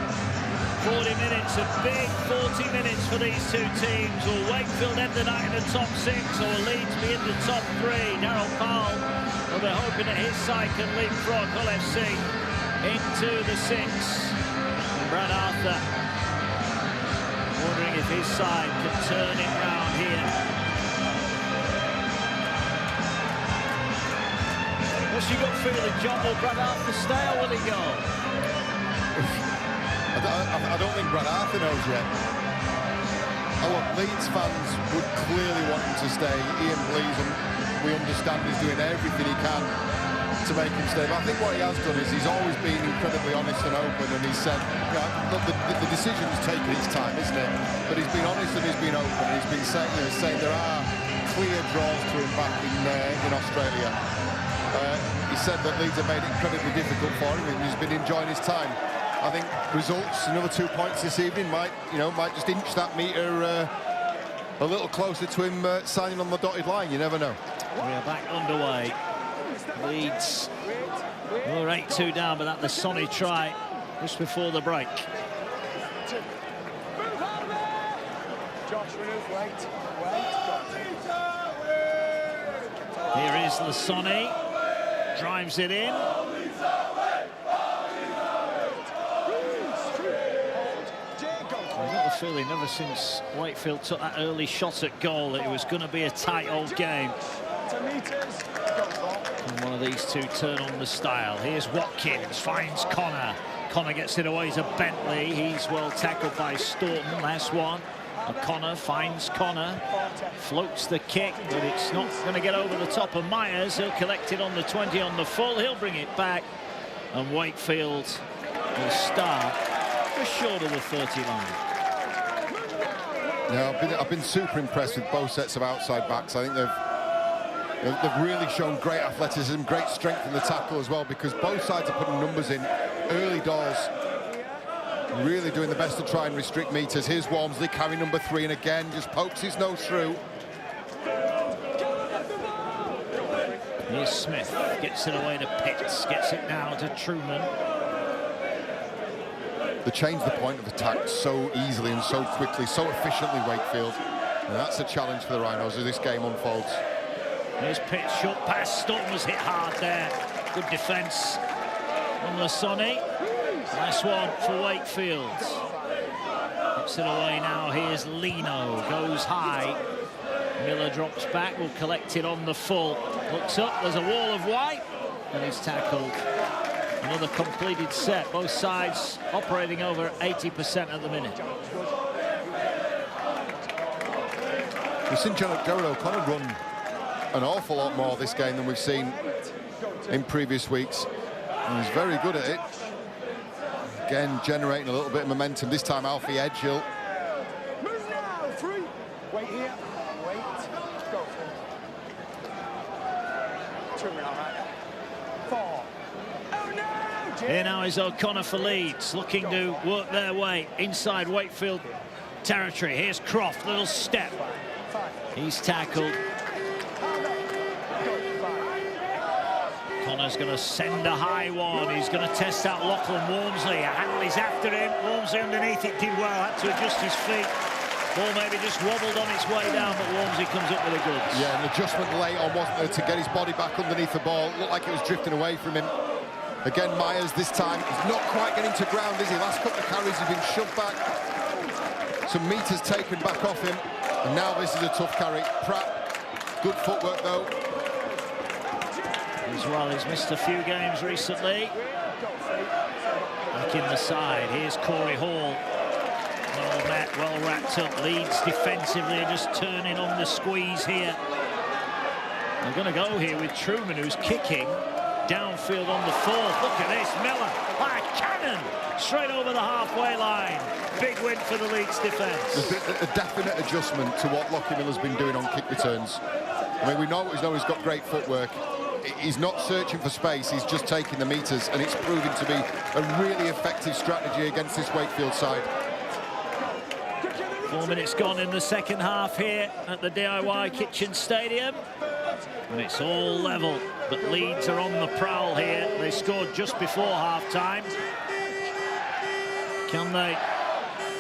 40 minutes, a big 40 minutes for these 2 teams. Will Wakefield end the night in the top 6, or will Leeds be in the top 3? Darryl Powell, well, they're hoping that his side can leapfrog Hull FC into the 6. And Brad Arthur wondering if his side can turn it round here. Well, What's your gut feeling, John? Will Brad Arthur stay or will he go? I don't think Brad Arthur knows yet. Oh, look, Leeds fans would clearly want him to stay. Ian Blease, and we understand he's doing everything he can to make him stay. But I think what he has done is he's always been incredibly honest and open, and he said, look, the decision's taken its time, isn't it? But he's been honest and he's been open, and he's been saying there are clear draws to him back in Australia. He said that Leeds have made it incredibly difficult for him, and he's been enjoying his time. I think results, another 2 points this evening, might just inch that metre a little closer to him signing on the dotted line. You never know. We are back underway. Leeds were 8-2 down, but that the Sonny try just before the break. Here is the Sonny, drives it in. I've got the feeling ever since Wakefield took that early shot at goal that it was going to be a tight old game. And one of these two turn on the style. Here's Watkins, finds Connor. Connor gets it away to Bentley. He's well tackled by Staunton. Last one. O'Connor finds Connor. Floats the kick, but it's not going to get over the top of Myers. He'll collect it on the 20 on the full. He'll bring it back. And Wakefield will start just short of the 30 line. Yeah, I've been super impressed with both sets of outside backs. I think they've really shown great athleticism, great strength in the tackle as well, because both sides are putting numbers in early doors, really doing the best to try and restrict meters. Here's Walmsley carrying number 3, and again just pokes his nose through. Here's Smith, gets it away to Pitts, gets it now to Truman. They change the point of attack so easily and so quickly, so efficiently, Wakefield. And that's a challenge for the Rhinos as this game unfolds. Here's Pitts, short pass. Staunton was hit hard there. Good defence on the Sonny. Nice one for Wakefield. Gets it away now. Here's Lino. Goes high. Miller drops back. Will collect it on the full. Looks up. There's a wall of white. And he's tackled. Another completed set. Both sides operating over 80% at the minute. We've seen Jared O'Connor run an awful lot more this game than we've seen in previous weeks. And he's very good at it. Again, generating a little bit of momentum. This time, Alfie Edgill. Move now, 3. Wait here. Wait. Go for it. 2 minutes, all right. 4. Oh no! Here now is O'Connor for Leeds, looking to work their way inside Wakefield territory. Here's Croft, little step. He's tackled. Connor's going to send a high one. He's going to test out Lachlan Walmsley. Hanley's after him. Walmsley underneath it did well. Had to adjust his feet. Ball maybe just wobbled on its way down, but Walmsley comes up with the goods. Yeah, an adjustment late on, wasn't there, to get his body back underneath the ball. Looked like it was drifting away from him. Again, Myers this time, he's not quite getting to ground, is he? Last couple of carries, he's been shoved back. Some meters taken back off him. And now this is a tough carry. Pratt, good footwork though. As well, he's missed a few games recently. Back in the side, here's Corey Hall. Well met, well wrapped up. Leeds defensively are just turning on the squeeze here. They're going to go here with Truman, who's kicking downfield on the fourth. Look at this, Miller, like a cannon, straight over the halfway line. Big win for the Leeds defence. There's a definite adjustment to what Lockie Miller's been doing on kick returns. I mean, we know he's got great footwork. He's not searching for space, he's just taking the meters, and it's proving to be a really effective strategy against this Wakefield side. 4 minutes gone in the second half here at the DIY Kitchen Stadium. And it's all level, but Leeds are on the prowl here. They scored just before half-time. Can they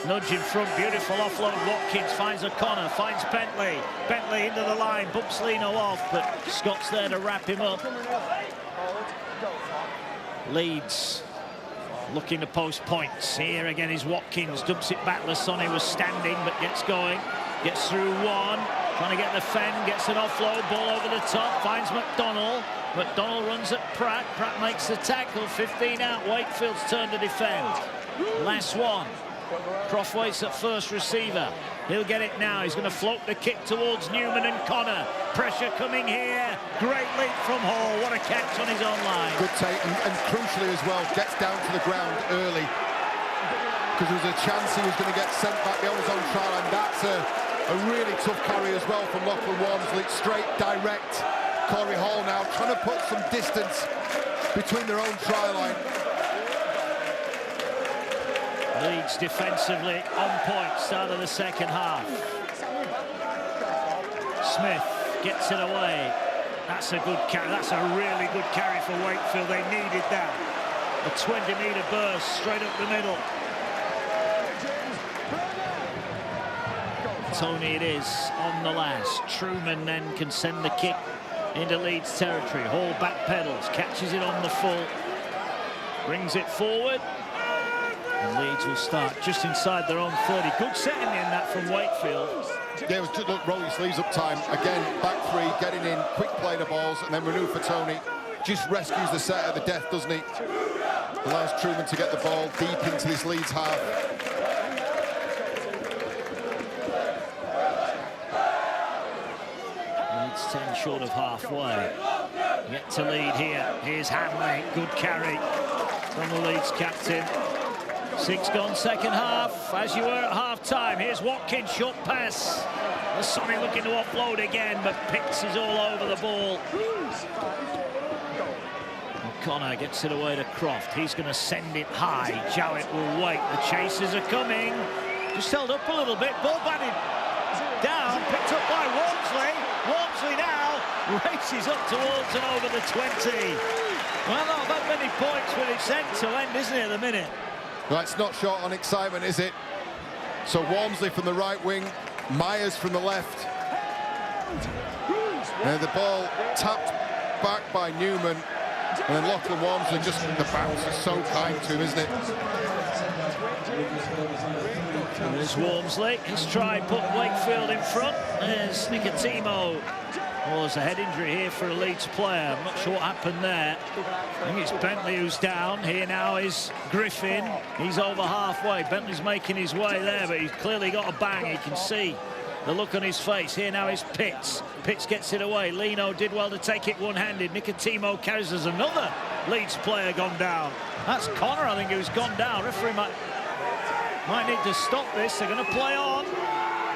nudge in front? Beautiful offload. Watkins finds O'Connor, finds Bentley. Bentley into the line, bumps Lino off, but Scott's there to wrap him up. Leeds looking to post points. Here again is Watkins, dumps it back. Lasoni was standing, but gets going. Gets through one. Trying to get the Fen, gets an offload, ball over the top, finds McDonald. McDonald runs at Pratt. Pratt makes the tackle, 15 out. Wakefield's turn to defend. Last one. Croft waits at first receiver. He'll get it now. He's going to float the kick towards Newman and Connor. Pressure coming here. Great leap from Hall. What a catch on his own line. Good take, and crucially as well, gets down to the ground early. Because there was a chance he was going to get sent back beyond his own try line. That's a really tough carry as well from Lachlan Walmsley. Straight, direct. Corey Hall now trying to put some distance between their own try line. Leeds defensively on point, start of the second half. Smith gets it away. That's a good carry. That's a really good carry for Wakefield. They needed that. A 20-metre burst straight up the middle. Tony it is on the last. Truman then can send the kick into Leeds territory. Hall backpedals, catches it on the full, brings it forward. And Leeds will start just inside their own 30. Good setting in that from Wakefield. Yeah, it was just, look, roll your sleeves up time. Again, back three, getting in, quick play the balls, and then Renew for Tony. Just rescues the set at the death, doesn't he? Allows Truman to get the ball deep into this Leeds half. Leeds 10 short of halfway. Get to lead here. Here's Hanley. Good carry from the Leeds captain. 6 gone second half, as you were at half-time. Here's Watkins, short pass. The Sonny looking to offload again, but Pitts is all over the ball. O'Connor gets it away to Croft. He's going to send it high. Jowett will wait. The chasers are coming. Just held up a little bit. Ball batted down, picked up by Walmsley. Walmsley now races up towards and over the 20. Well, not that many points with it sent to end, isn't it, at the minute? Well, it's not short on excitement, is it? So Walmsley from the right wing, Myers from the left. And the ball tapped back by Newman. And then Lachlan Walmsley, just the bounce is so kind to him, isn't it? There's Walmsley. He's tried put Wakefield in front. There's Nicotimo. Well, there's a head injury here for a Leeds player. I'm not sure what happened there. I think it's Bentley who's down. Here now is Griffin. He's over halfway. Bentley's making his way there, but he's clearly got a bang. You can see the look on his face. Here now is Pitts. Pitts gets it away. Lino did well to take it one-handed. Nicotimo carries. There's another Leeds player gone down. That's Connor, I think, who's gone down. Referee might need to stop this. They're going to play on.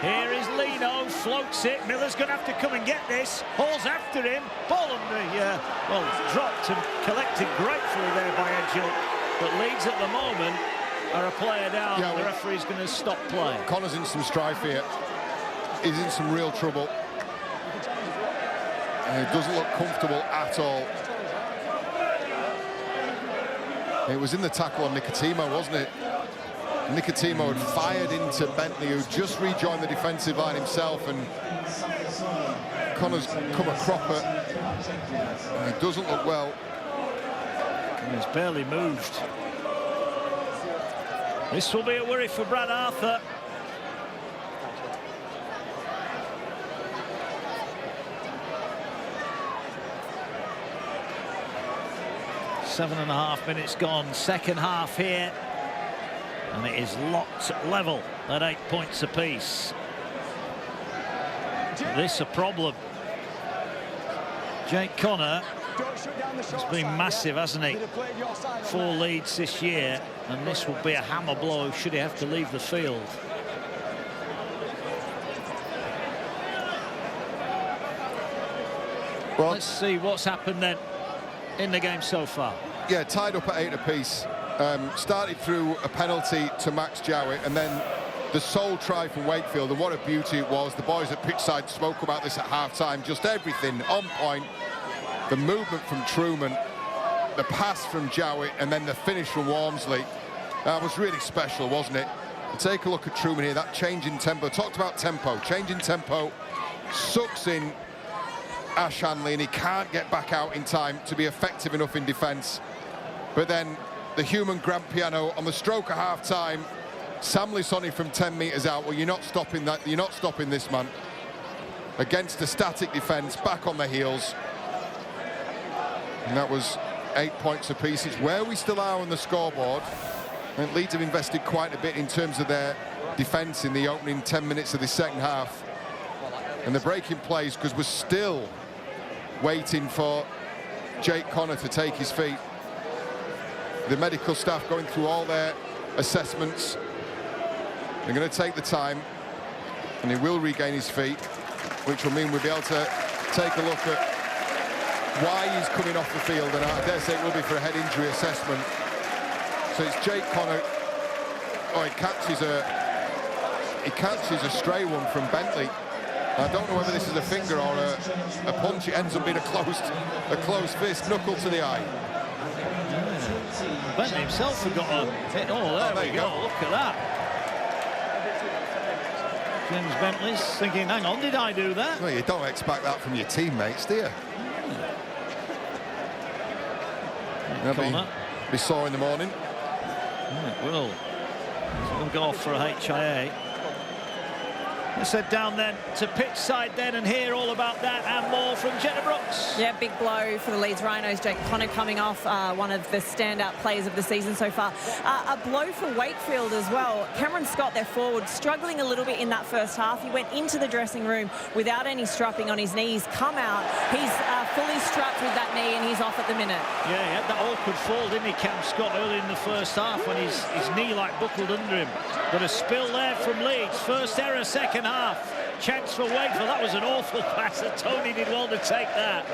Here is Lino, floats it. Miller's going to have to come and get this. Hall's after him. Ball on the, well, dropped and collected gratefully there by Edgell. But Leeds at the moment are a player down. Yeah, well, the referee's going to stop play. Connor's in some strife here. He's in some real trouble. And it doesn't look comfortable at all. It was in the tackle on Nicotimo, wasn't it? Nicotimo had fired into Bentley, who just rejoined the defensive line himself, and Connor's come a cropper. And it doesn't look well. And he's barely moved. This will be a worry for Brad Arthur. Seven and a half minutes gone, second half here. And it is locked level at 8 points apiece. This a problem. Jake Connor has been massive, hasn't he? 4 leads this year, and this will be a hammer blow should he have to leave the field. Well, let's see what's happened then in the game so far. Yeah, tied up at 8 apiece. Started through a penalty to Max Jowett, and then the sole try from Wakefield, and what a beauty it was. The boys at pitchside spoke about this at half-time. Just everything on point. The movement from Truman, the pass from Jowett, and then the finish from Walmsley. That was really special, wasn't it? And take a look at Truman here, that change in tempo. Talked about tempo, change in tempo, sucks in Ash Hanley, and he can't get back out in time to be effective enough in defence. But then the human grand piano on the stroke of half-time. Sam Lisoni from 10 metres out. Well, you're not stopping that. You're not stopping this man. against a static defence, back on the heels. And that was 8 points apiece. It's where we still are on the scoreboard. And Leeds have invested quite a bit in terms of their defence in the opening 10 minutes of the second half. And they're breaking plays because we're still waiting for Jake Connor to take his feet. The medical staff going through all their assessments. They're going to take the time, and he will regain his feet, which will mean we'll be able to take a look at why he's coming off the field, and I dare say it will be for a head injury assessment. So it's Jake Connor. Oh, he catches a stray one from Bentley. I don't know whether this is a finger or a punch. It ends up being a closed fist, knuckle to the eye. Bentley himself forgot a hit. Oh, there we go. Look at that. James Bentley's thinking, hang on, did I do that? Well, you don't expect that from your teammates, do you? Be sore in the morning. It will. We'll go off for a HIA. Let's head down then to pitch side then and hear all about that and more from Jenna Brooks. Yeah, big blow for the Leeds Rhinos. Jake Connor coming off, one of the standout players of the season so far. A blow for Wakefield as well. Cameron Scott, their forward, struggling a little bit in that first half. He went into the dressing room without any strapping on his knees. Come out, he's fully strapped with that knee and he's off at the minute. Yeah, he had that awkward fall, didn't he, Cam Scott, early in the first half when his knee like buckled under him. But a spill there from Leeds. First error, second half. Chance for Wakefield. That was an awful pass, and Tony did well to take that.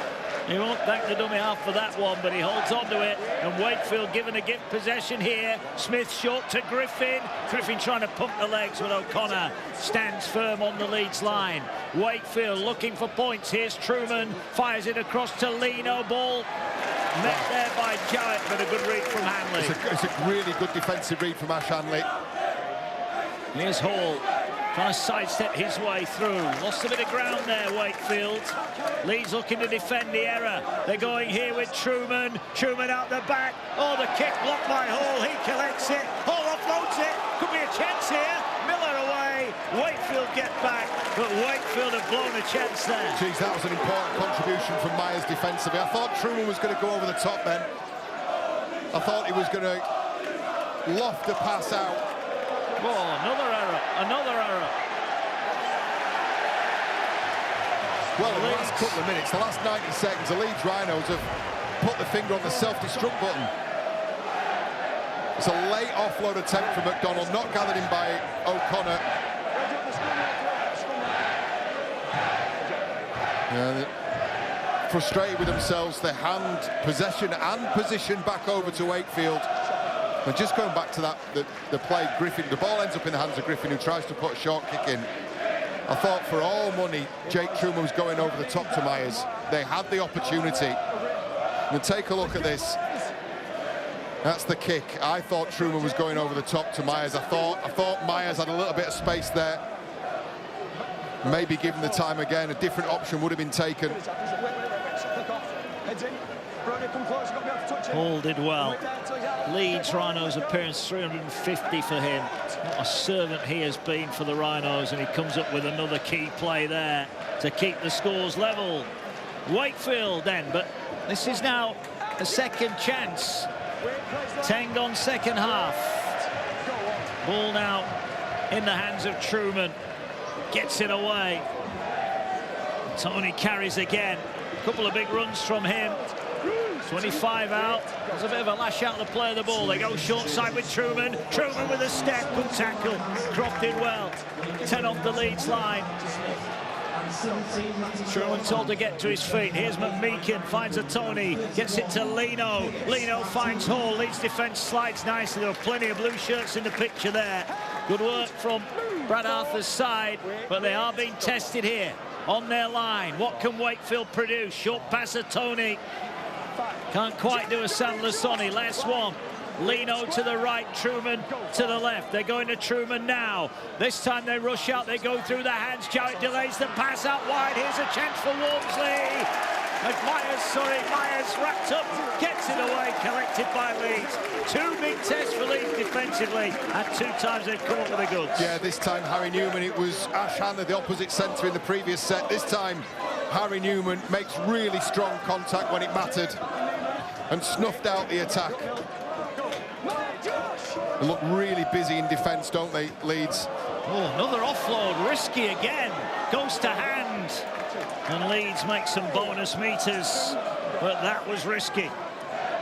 He won't thank the dummy half for that one, but he holds on to it. And Wakefield given a gift possession here. Smith short to Griffin. Griffin trying to pump the legs, but O'Connor stands firm on the Leeds line. Wakefield looking for points. Here's Truman. Fires it across to Lino. Ball met there by Jowett, but a good read from Hanley. It's a really good defensive read from Ash Hanley. Here's Hall. Trying to sidestep his way through. Lost a bit of ground there, Wakefield. Leeds looking to defend the error. They're going here with Truman. Truman out the back. Oh, the kick blocked by Hall. He collects it. Hall offloads it. Could be a chance here. Miller away. Wakefield get back. But Wakefield have blown a chance there. Jeez, that was an important contribution from Myers defensively. I thought Truman was going to go over the top then. I thought he was going to loft the pass out. Oh, another error, another error. Well, in the last couple of minutes, the last 90 seconds, the Leeds Rhinos have put the finger on the self-destruct button. It's a late offload attempt from McDonald, not gathered in by O'Connor. Yeah, frustrated with themselves, they hand possession and position back over to Wakefield. And just going back to that, the play, Griffin, the ball ends up in the hands of Griffin, who tries to put a short kick in. I thought for all money, Jake Truman was going over the top to Myers. They had the opportunity. And take a look at this. That's the kick. I thought Truman was going over the top to Myers. I thought Myers had a little bit of space there. Maybe given the time again, a different option would have been taken. Hall did well. Leeds Rhinos appearance 350 for him. What a servant he has been for the Rhinos, and he comes up with another key play there to keep the scores level. Wakefield then, but this is now a second chance. 10 gone second half. Ball now in the hands of Truman. Gets it away. Tony carries again. A couple of big runs from him. 25 out. There's a bit of a lash out of the play of the ball. They go short side with Truman. Truman with a step. Good tackle. Croft did well. 10 off the Leeds line. Truman told to get to his feet. Here's McMeekin. Finds a Tony. Gets it to Lino. Lino finds Hall. Leeds defence slides nicely. There are plenty of blue shirts in the picture there. Good work from Brad Arthur's side. But they are being tested here on their line. What can Wakefield produce? Short pass of Tony. Can't quite do a Sandler Sonny. Last one. Lino to the right, Truman to the left. They're going to Truman now. This time they rush out, they go through the hands. Jowett delays the pass out wide. Here's a chance for Walmsley. Myers wrapped up, gets it away, collected by Leeds. Two big tests for Leeds defensively, and 2 times they've come up with the goods. Yeah, this time Harry Newman, it was Ash Hanley, the opposite centre in the previous set. This time Harry Newman makes really strong contact when it mattered and snuffed out the attack. They look really busy in defence, don't they, Leeds? Oh, another offload, risky again, goes to hand. And Leeds make some bonus meters, but that was risky.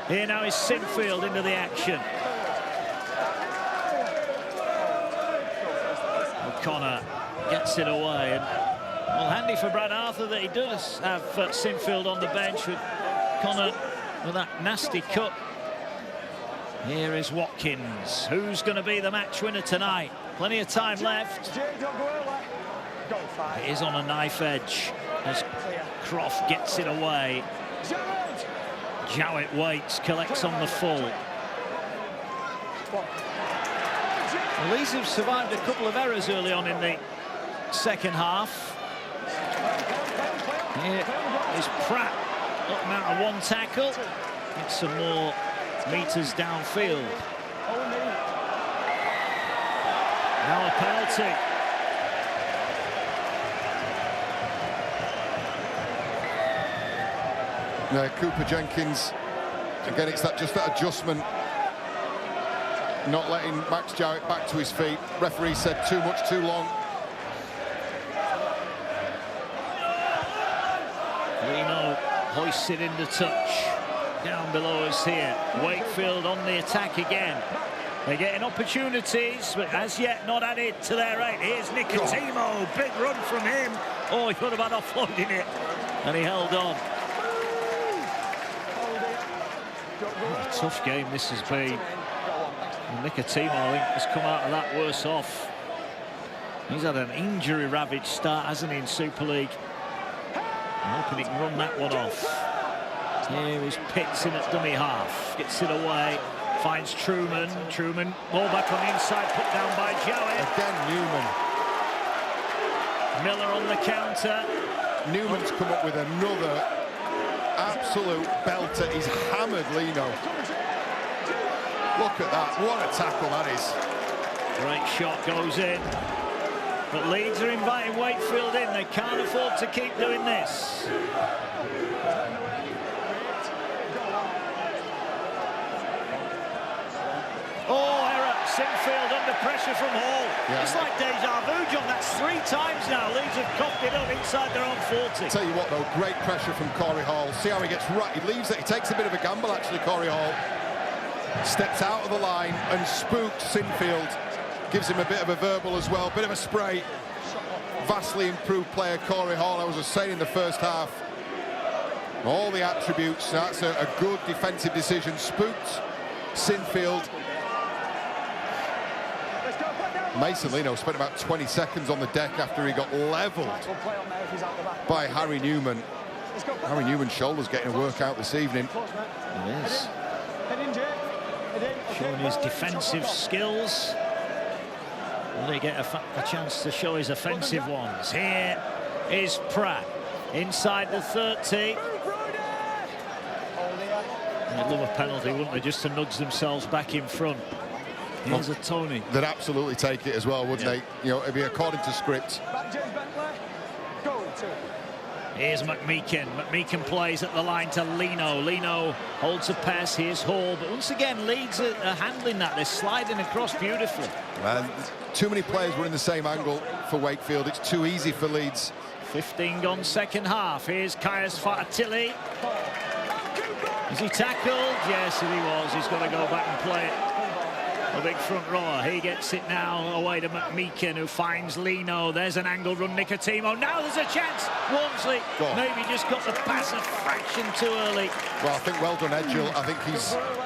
Here now is Sinfield into the action. O'Connor gets it away. And, well, handy for Brad Arthur that he does have Sinfield on the bench with Connor with that nasty cut. Here is Watkins. Who's going to be the match winner tonight? Plenty of time left. It is on a knife edge as Croft gets it away. Jowett waits, collects on the full. The Leeds have survived a couple of errors early on in the second half. Here is Pratt, up and out of 1 tackle. Gets some more meters downfield. Now a penalty. Cooper Jenkins, again, it's just that adjustment, not letting Max Jowett back to his feet. Referee said too much, too long. Lino hoists it into touch. Down below us here. Wakefield on the attack again. They're getting opportunities, but as yet not added to their rate. Here's Nicotimo, big run from him. Oh, he could have had offloading it, and he held on. What a tough game this has been. And Nicotimo, I think, has come out of that worse off. He's had an injury-ravaged start, hasn't he, in Super League? I'm hoping he can run that one off. Here is Pitts in at dummy half. Gets it away. Finds Truman. Truman, ball back on the inside, put down by Jowett. Again, Newman. Miller on the counter. Newman's come up with another absolute belter. He's hammered Lino. Look at that. What a tackle that is. Great shot goes in. But Leeds are inviting Wakefield in. They can't afford to keep doing this. Oh, error. Sinfield under pressure from Hall. Yeah. It's like deja vu, John. That's 3 times now. Leeds have coughed it up inside their own 40. Tell you what, though, great pressure from Corey Hall. See how he gets right. He leaves it. He takes a bit of a gamble, actually, Corey Hall. Steps out of the line and spooks Sinfield. Gives him a bit of a verbal as well. Bit of a spray. Vastly improved player, Corey Hall. I was saying in the first half. All the attributes. That's a good defensive decision. Spooked Sinfield. Mason Lino spent about 20 seconds on the deck after he got levelled by Harry Newman. Harry Newman's shoulder's getting a workout this evening. He is. Showing his defensive skills. Will he get a chance to show his offensive ones? Here is Pratt inside the 30. They'd love a penalty, wouldn't they, just to nudge themselves back in front. Here's a Tony. They'd absolutely take it as well, wouldn't they? You know, it'd be according to script. Here's McMeekin. McMeekin plays at the line to Lino. Lino holds a pass. Here's Hall. But once again, Leeds are handling that. They're sliding across beautifully. And too many players were in the same angle for Wakefield. It's too easy for Leeds. 15 gone second half. Here's Kaius Fatatilli. Is he tackled? Yes, he was. He's got to go back and play it. The big front rower. He gets it now away to McMeekin, who finds Lino. There's an angle run, Nicotimo. Now there's a chance. Walmsley maybe just got the pass a fraction too early. Well, I think well done, Edgell. I think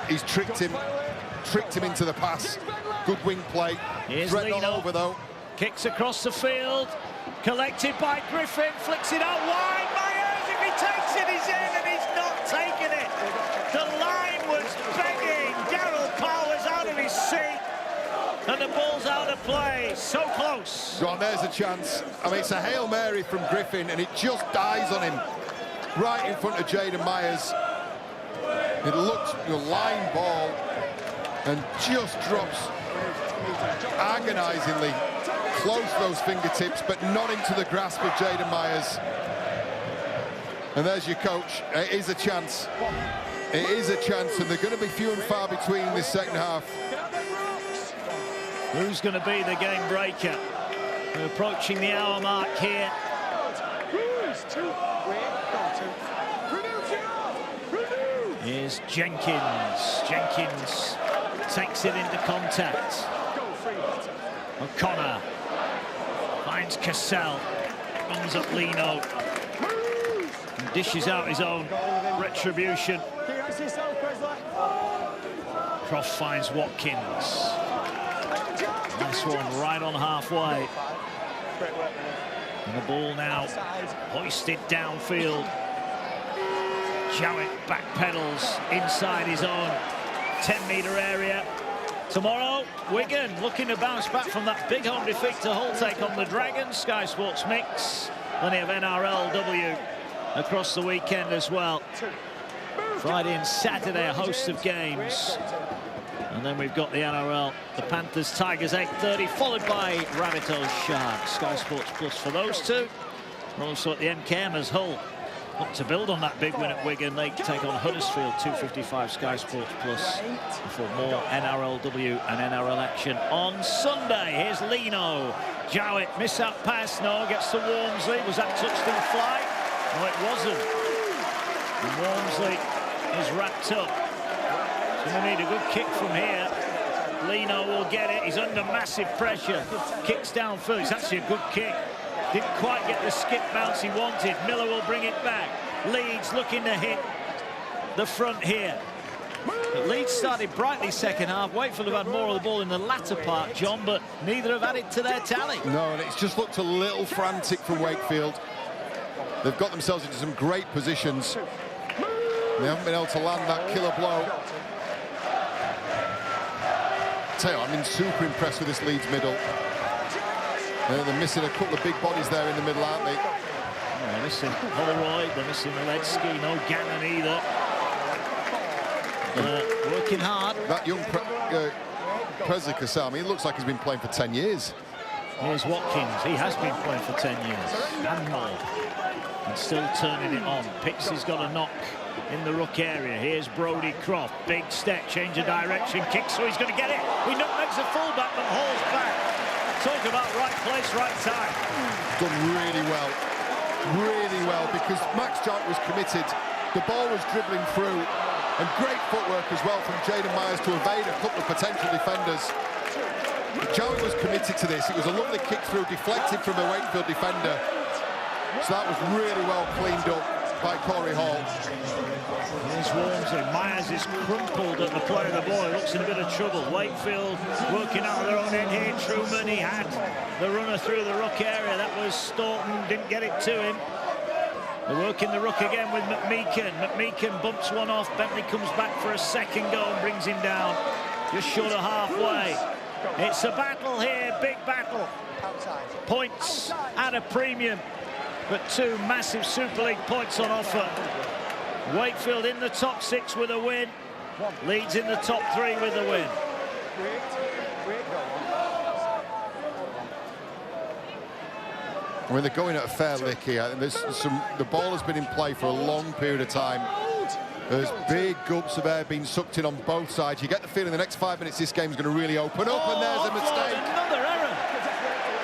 he's tricked him into the pass. Good wing play. Here's Threat Lino. not over though. Kicks across the field. Collected by Griffin. Flicks it out wide. Myers, if he takes it, he's in, and he's not taking it. The line was begging. Daryl Parr was out of his seat. And the ball's out of play. So close. Go on, there's a chance. I mean, it's a Hail Mary from Griffin, and it just dies on him. right in front of Jaden Myers. It looks a line ball and just drops agonisingly close to those fingertips, but not into the grasp of Jaden Myers. And there's your coach. It is a chance. It is a chance, and they're going to be few and far between in this second half. Who's going to be the game breaker? We're approaching the hour mark here. Here's Jenkins. Jenkins takes it into contact. O'Connor finds Cassell. Runs up Lino. And dishes out his own retribution. Croft finds Watkins. Nice one right on halfway. And the ball now hoisted downfield. Jowett backpedals inside his own 10-metre area. Tomorrow, Wigan looking to bounce back from that big home defeat to Hull, take on the Dragons. Sky Sports Mix. Plenty of NRLW across the weekend as well. Friday and Saturday, a host of games. And then we've got the NRL, the Panthers, Tigers, 8:30, followed by Rabbitohs, Sharks. Sky Sports Plus for those two. We're also at the MKM as Hull look to build on that big win at Wigan. They take on Huddersfield, 2:55 Sky Sports Plus for more NRLW and NRL action on Sunday. Here's Lino. Jowett, miss out pass, no, gets to Walmsley. Was that touched in flight? No, it wasn't. And Walmsley is wrapped up. So we need a good kick from here. Lino will get it. He's under massive pressure. Kicks downfield. It's actually a good kick. Didn't quite get the skip bounce he wanted. Miller will bring it back. Leeds looking to hit the front here. But Leeds started brightly second half. Wakefield have had more of the ball in the latter part, John, but neither have added to their tally. No, and it's just looked a little frantic from Wakefield. They've got themselves into some great positions. They haven't been able to land that killer blow. Tell you, I'm super impressed with this Leeds middle. They're missing a couple of big bodies there in the middle, aren't they? They're missing Holroyd, they're missing Miletsky, no Gannon either. Working hard. That young Presley Kasami, he looks like he's been playing for 10 years. Here's Watkins, he has been playing for 10 years, and more. And still turning it on. Pixie's got a knock in the ruck area. Here's Brodie Croft, big step, change of direction, kicks, so he's going to get it. He makes a fullback, but hauls back. Talk about right place, right time. Done really well, because Max Jowett was committed. The ball was dribbling through, and great footwork as well from Jaden Myers to evade a couple of potential defenders. Jowett was committed to this. It was a lovely kick through, deflected from a Wakefield defender. So that was really well cleaned up by Corey Hall. Here's Walmsley. Myers is crumpled at the play of the ball. He looks in a bit of trouble. Wakefield working out of their own end here. Truman, he had the runner through the ruck area. That was Staunton, didn't get it to him. They're working the ruck again with McMeekan. McMeekan bumps one off. Bentley comes back for a second go and brings him down. Just short of halfway. It's a battle here, big battle. Points at a premium, but two massive Super League points on offer. Wakefield in the top 6 with a win. Leeds in the top 3 with a win. I mean, they're going at a fair lick here. The ball has been in play for a long period of time. There's big gulps of air being sucked in on both sides. You get the feeling the next 5 minutes this game's going to really open up, and there's a mistake. Another error.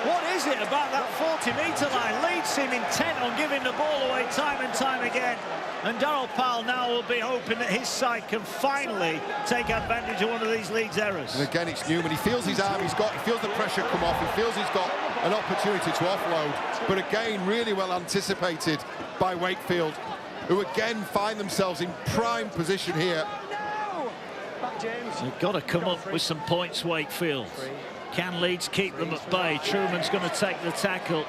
What is it about that 40-metre line? Leeds seem intent on giving the ball away time and time again. And Darryl Powell now will be hoping that his side can finally take advantage of one of these Leeds errors. And again, it's Newman. He feels his arm. He feels the pressure come off. He feels he's got an opportunity to offload. But again, really well anticipated by Wakefield, who again find themselves in prime position here. They've got to come up with some points, Wakefield. Can Leeds keep them at bay? Truman's going to take the tackle.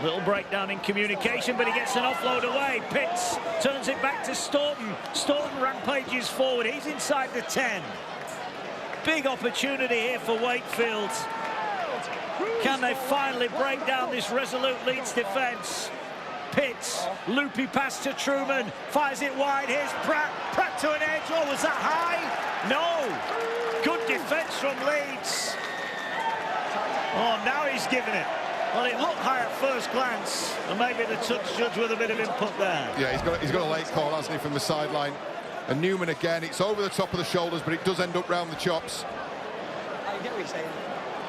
Little breakdown in communication, but he gets an offload away. Pitts turns it back to Staunton. Staunton rampages forward. He's inside the 10. Big opportunity here for Wakefield. Can they finally break down this resolute Leeds defence? Pitts, loopy pass to Truman, fires it wide, here's Pratt, Pratt to an edge, oh, was that high? No! Good defence from Leeds. Oh, now he's given it. Well, it looked high at first glance, and maybe the touch judge with a bit of input there. Yeah, he's got a late call, hasn't he, from the sideline. And Newman again, it's over the top of the shoulders, but it does end up round the chops. I get what you're saying.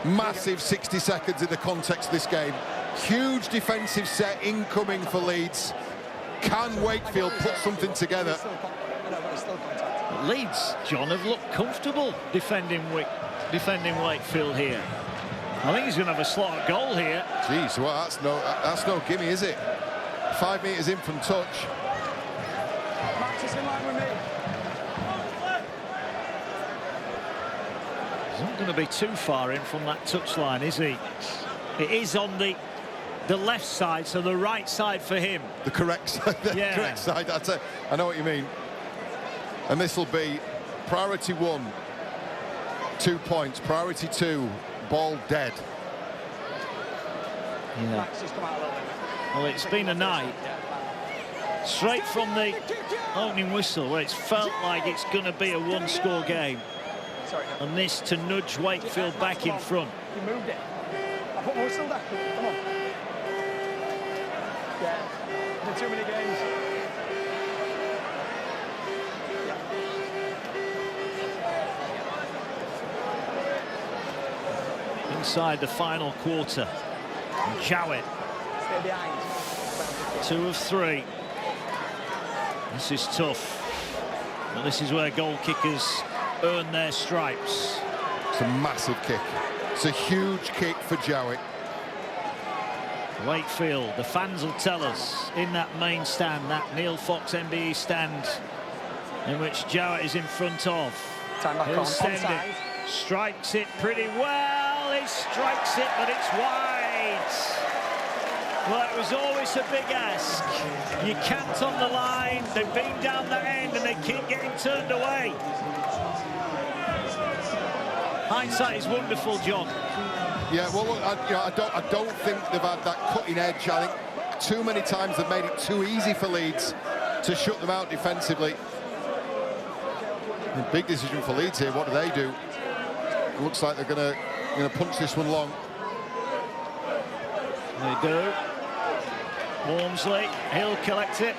Massive 60 seconds in the context of this game. Huge defensive set incoming for Leeds. Can Wakefield put something together? Leeds, John, have looked comfortable defending Wakefield here. I think he's going to have a slot at goal here. Jeez, well, that's no gimme, is it? 5 metres in from touch. Max is in line with me. He's not going to be too far in from that touchline, is he? It is on the left side, so the right side for him. The correct side. Yeah. Correct side. I know what you mean. And this will be priority 1, 2 points. Priority 2, ball dead. Yeah. Max just come out a little bit. Well, it's been a night straight from the opening whistle where it's felt like it's going to be a one-score game. Sorry. And this to nudge Wakefield back in front. You moved it. I put whistle there. Come on. Yeah. Been too many games. Inside the final quarter. And Jowett, Stay behind. 2 of 3. This is tough. But this is where goal kickers earn their stripes. It's a massive kick. It's a huge kick for Jowett. Wakefield, the fans will tell us, in that main stand, that Neil Fox MBE stand, in which Jowett is in front of. Time back He'll on. send Onside. it. Strikes it pretty well. He strikes it, but it's wide. Well, it was always a big ask. You can't on the line. They've been down the end and they keep getting turned away. Hindsight is wonderful, John. Yeah, well, look, I don't think they've had that cutting edge. I think too many times they've made it too easy for Leeds to shut them out defensively. A big decision for Leeds here. What do they do? It looks like they're going to punch this one long. They do. Walmsley, he'll collect it.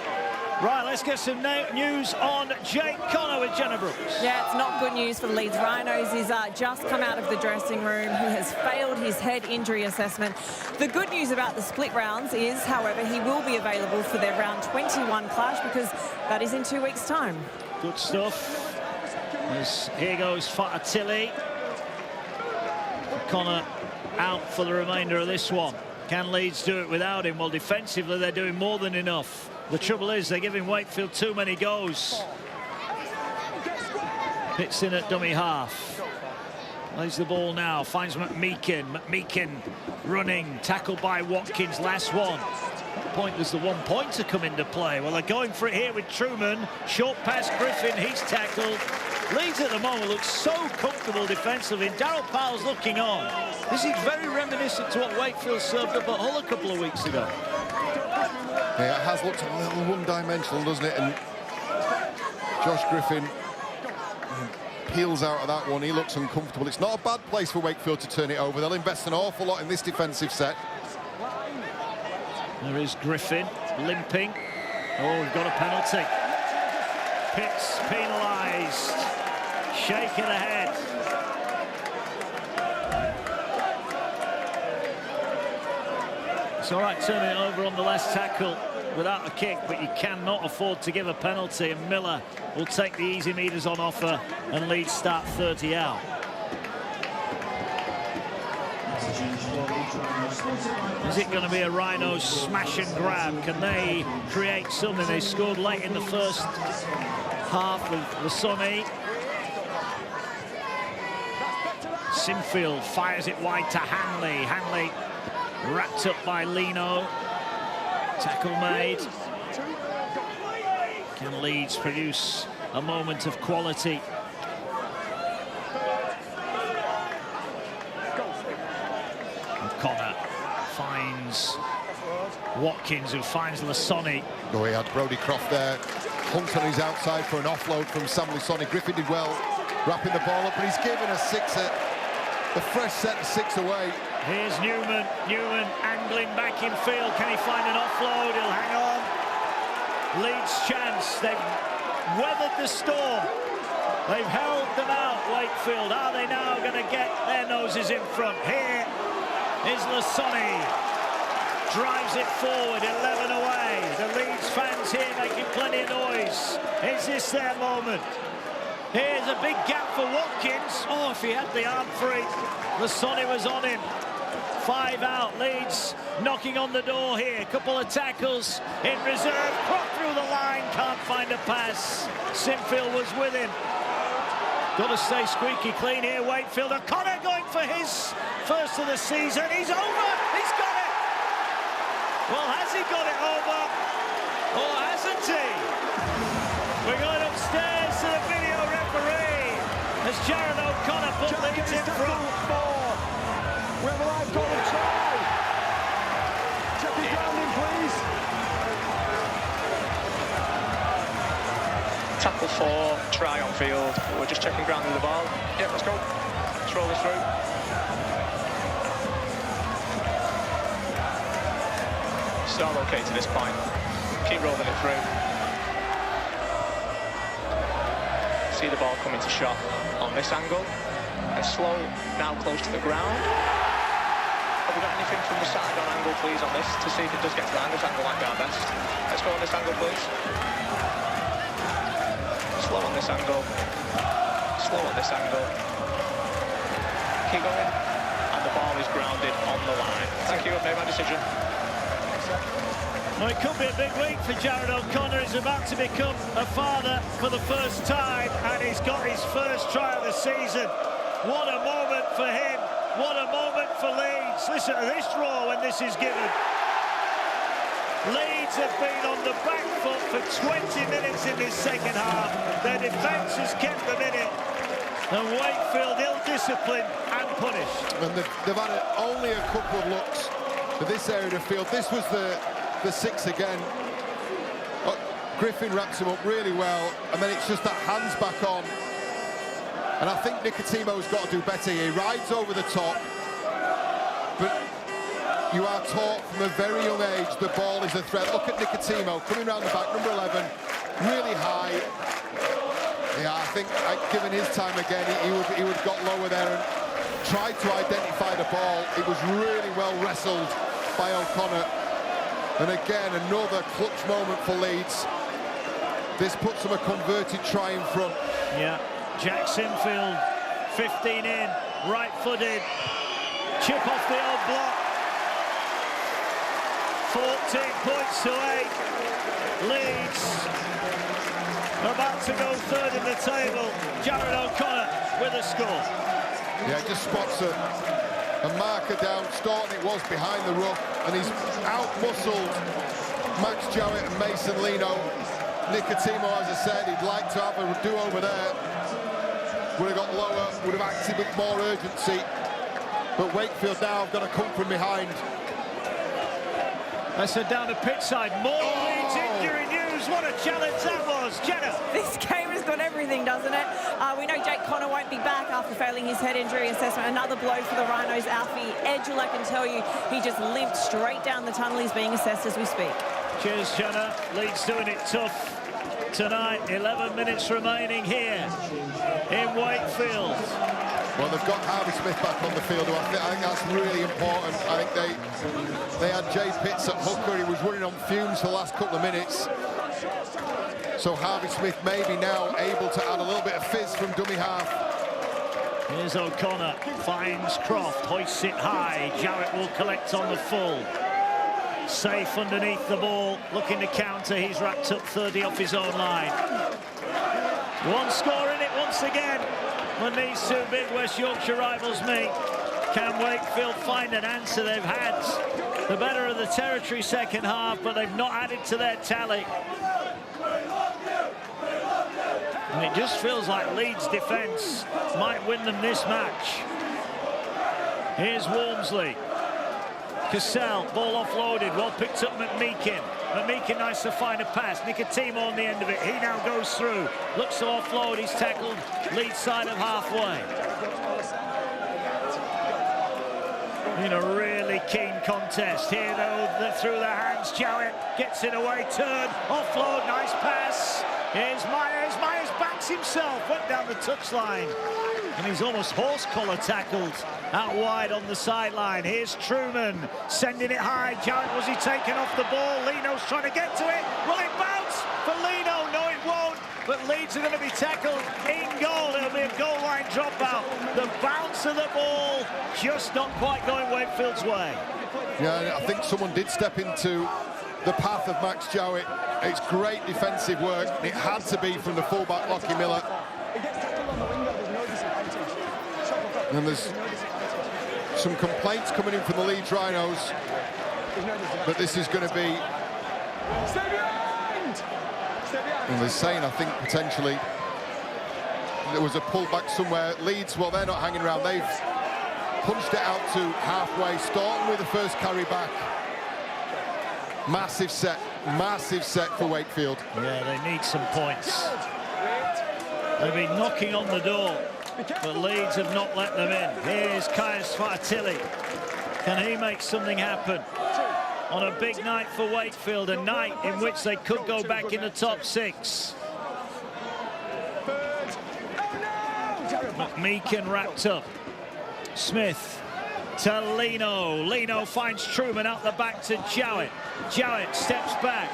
Right, let's get some news on Jake Connor with Jenna Brooks. Yeah, it's not good news for the Leeds Rhinos. He's just come out of the dressing room. He has failed his head injury assessment. The good news about the split rounds is, however, he will be available for their round 21 clash because that is in 2 weeks' time. Good stuff. Here goes Fatatili. Connor out for the remainder of this one. Can Leeds do it without him? Well, defensively, they're doing more than enough. The trouble is they're giving Wakefield too many goes. Hits in at dummy half. Plays the ball now, finds McMeekin. McMeekin running, tackled by Watkins, last one. At what point does the one-pointer come into play? Well, they're going for it here with Truman. Short pass, Griffin, he's tackled. Leeds at the moment looks so comfortable defensively, and Darryl Powell's looking on. This is very reminiscent to what Wakefield served up at Hull a couple of weeks ago. Yeah, it has looked a little one-dimensional, doesn't it? And Josh Griffin peels out of that one. He looks uncomfortable. It's not a bad place for Wakefield to turn it over. They'll invest an awful lot in this defensive set. There is Griffin limping. Oh, we've got a penalty. Pitts penalised. Shake of the head. It's all right turning it over on the last tackle without a kick, but you cannot afford to give a penalty, and Miller will take the easy meters on offer, and Leeds start 30 out. Is it going to be a Rhinos smash and grab? Can they create something? They scored late in the first half with Lasoni. Sinfield fires it wide to Hanley. Hanley wrapped up by Lino. Tackle made. Can Leeds produce a moment of quality? Connor finds Watkins, who finds Lasoni. Oh, he had Brodie Croft there. Hunt on his outside for an offload from Sam Lasoni. Griffin did well, wrapping the ball up, but he's given a sixer. The fresh set of 6 away. Here's Newman. Newman angling back in field. Can he find an offload? He'll hang on. Leeds chance. They've weathered the storm. They've held them out, Wakefield. Are they now going to get their noses in front? Here is Lasoni. Drives it forward, 11 away. The Leeds fans here making plenty of noise. Is this their moment? Here's a big gap for Watkins. Oh, if he had the arm free. Lasoni was on him. 5 out. Leeds knocking on the door here. Couple of tackles in reserve. Croft through the line. Can't find a pass. Sinfield was with him. Got to stay squeaky clean here, Wakefield. O'Connor going for his first of the season. He's over. He's got it. Well, has he got it over? Or hasn't he? We're going upstairs to the video referee as Jared O'Connor put Leeds in front. We have a live goal and try. Check his grounding, please. Tackle 4, try on field. We're just checking grounding the ball. Yeah, let's go. Let's roll this through. It's all okay to this point. Keep rolling it through. See the ball coming to shot on this angle. And slow, now close to the ground. Have we got anything from the side on angle, please, on this, to see if it does get to the angle? This angle might be our best. Let's go on this angle, please. Slow on this angle. Slow on this angle. Keep going. And the ball is grounded on the line. Thank you, I've made my decision. Well, it could be a big week for Jared O'Connor. He's about to become a father for the first time, and he's got his first try of the season. What a moment for him. What a moment for Leeds. Listen to this draw when this is given. Leeds have been on the back foot for 20 minutes in this second half. Their defence has kept them in it. And Wakefield ill-disciplined and punished. And they've had only a couple of looks to this area of the field. This was the 6 again. Griffin wraps him up really well, and then it's just that hands back on. And I think Nicotimo's got to do better here. He rides over the top, but you are taught from a very young age the ball is a threat. Look at Nicotimo coming round the back, number 11, really high. Yeah, I think given his time again, he would have got lower there and tried to identify the ball. It was really well wrestled by O'Connor. And again, another clutch moment for Leeds. This puts them a converted try in front. Yeah, Jack Sinfield, 15 in, right-footed, chip off the old block. 14 points to 8. Leeds about to go third in the table. Jared O'Connor with a score. Yeah, just spots a marker down. Staunton it was behind the ruck, and he's out-muscled Max Jowett and Mason Lino. Nicotimo, as I said, he'd like to have a do-over there. Would have got lower, would have acted with more urgency. But Wakefield now have got to come from behind. That's a down to pitch side. More Leeds injury news. What a challenge that was. Jenna. This game has got everything, doesn't it? We know Jake Connor won't be back after failing his head injury assessment. Another blow for the Rhinos. Alfie Edgell, I can tell you, he just limped straight down the tunnel. He's being assessed as we speak. Cheers, Jenna. Leeds doing it tough tonight. 11 minutes remaining here in Wakefield. Well, they've got Harvey Smith back on the field, who I think that's really important. I think they had Jay Pitts at hooker. He was running on fumes for the last couple of minutes. So Harvey Smith may be now able to add a little bit of fizz from dummy half. Here's O'Connor, finds Croft, hoists it high. Jarrett will collect on the full. Safe underneath the ball, looking to counter. He's racked up 30 off his own line. One score in it once again. When these two big West Yorkshire rivals meet, can Wakefield find an answer? They've had the better of the territory second half, but they've not added to their tally. And it just feels like Leeds' defence might win them this match. Here's Walmsley. Cassell, ball offloaded, well picked up McMeekin. McMeekin nice to find a pass. Nicotimo on the end of it. He now goes through. Looks to offload. He's tackled Leeds side of halfway. In a really keen contest here, though, through the hands. Jowett gets it away, turn, offload, nice pass. Here's Myers. Myers backs himself, went down the touchline. And he's almost horse collar tackled out wide on the sideline. Here's Truman sending it high. Jowett, was he taken off the ball? Lino's trying to get to it. Will it bounce for Lino? No, it won't. But Leeds are going to be tackled in goal. It'll be a goal line dropout. The bounce of the ball just not quite going Wakefield's way. Yeah, I think someone did step into the path of Max Jowett. It's great defensive work. It had to be from the fullback, Lockie Miller. And there's some complaints coming in from the Leeds Rhinos that this is going to be... And they're saying, I think, potentially there was a pullback somewhere. Leeds, well, they're not hanging around. They've punched it out to halfway. Staunton with the first carry back. Massive set for Wakefield. Yeah, they need some points. They've been knocking on the door, but Leeds have not let them in. Here's Kaius Fartilli. Can he make something happen? On a big night for Wakefield, a night in which they could go back in the top 6. McMeekin wrapped up. Smith to Lino. Lino finds Truman out the back to Jowett. Jowett steps back.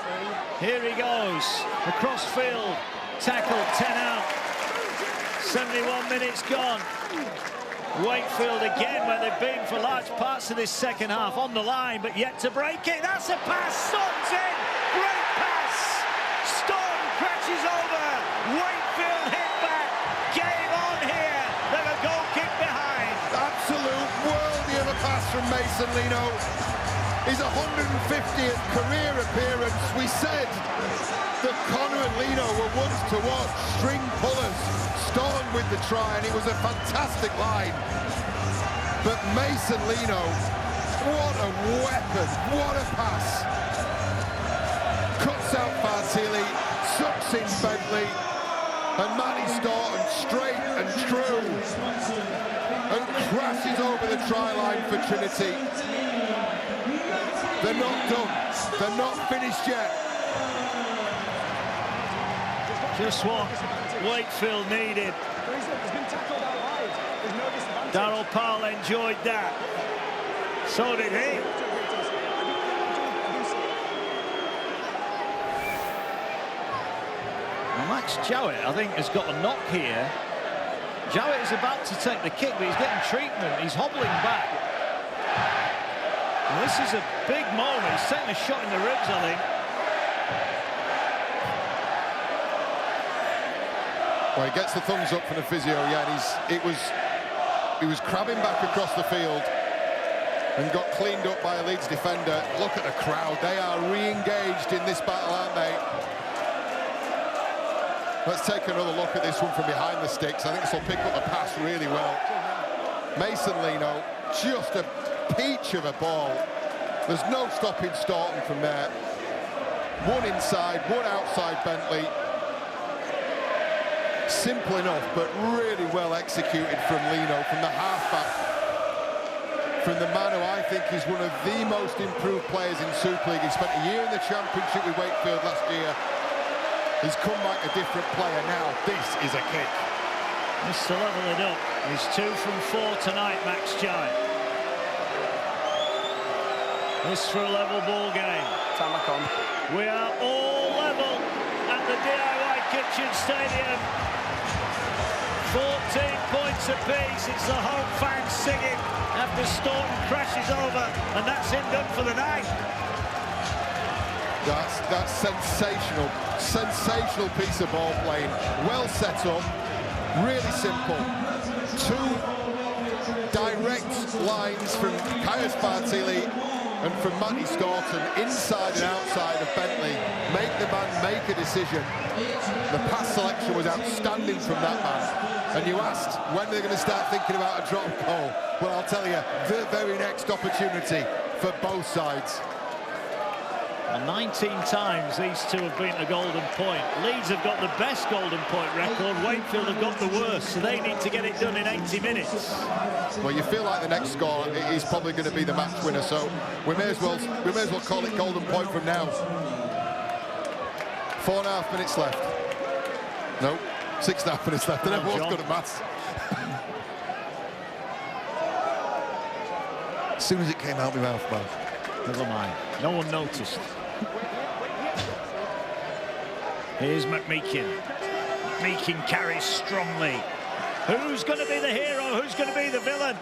Here he goes. Across field. Tackle, 10 out. 71 minutes gone. Wakefield again, where they've been for large parts of this second half, on the line, but yet to break it. That's a pass. Staunton's in. Great pass. Staunton crashes over. Wakefield hit back. Game on here. They've a goal kick behind. Absolute worldie of a pass from Mason Lino. His 150th career appearance. We said that Connor and Lino were ones to watch, string pullers. Staunton with the try, and it was a fantastic line. But Mason Lino, what a weapon, what a pass. Cuts out Fartilli, sucks in Bentley, and Matty Staunton straight and true, and crashes over the try line for Trinity. They're not done, they're not finished yet. Just what Wakefield needed. Darryl Powell enjoyed that. So did he. Well, Max Jowett, I think, has got a knock here. Jowett is about to take the kick, but he's getting treatment. He's hobbling back. And this is a big moment. He's taking a shot in the ribs, I think. Well, he gets the thumbs up from the physio, yeah, and he was crabbing back across the field and got cleaned up by a Leeds defender. Look at the crowd, they are re-engaged in this battle, aren't they? Let's take another look at this one from behind the sticks. I think this will pick up the pass really well. Mason Lino, just a peach of a ball. There's no stopping Staunton from there. One inside, one outside Bentley. Simple enough, but really well executed from Lino, from the halfback, from the man who I think is one of the most improved players in Super League. He spent a year in the Championship with Wakefield last year. He's come back a different player now. This is a kick. Just to level it up. He's 2 from 4 tonight, Max Jowett. This for a level ball game. We are all level at the DIY Kitchen Stadium. 14 points apiece. It's the home fans singing after Staunton crashes over, and that's him done for the night. That's sensational. Sensational piece of ball playing. Well set up. Really simple. 2 direct lines from Kaius Fartilli and from Matty Staunton, inside and outside of Bentley. Make the man make a decision. The pass selection was outstanding from that man. And you asked when they're going to start thinking about a drop goal. Well, I'll tell you, the very next opportunity for both sides. Well, 19 times these two have been a golden point. Leeds have got the best golden point record. Wakefield have got the worst, so they need to get it done in 80 minutes. Well, you feel like the next score is probably going to be the match winner, so we may as well call it golden point from now. 4.5 minutes left. No, 6.5 minutes left, and everyone's good at maths. As soon as it came out of my mouth, man. Never mind. No one noticed. Here's McMeekin. McMeekin carries strongly. Who's going to be the hero? Who's going to be the villain?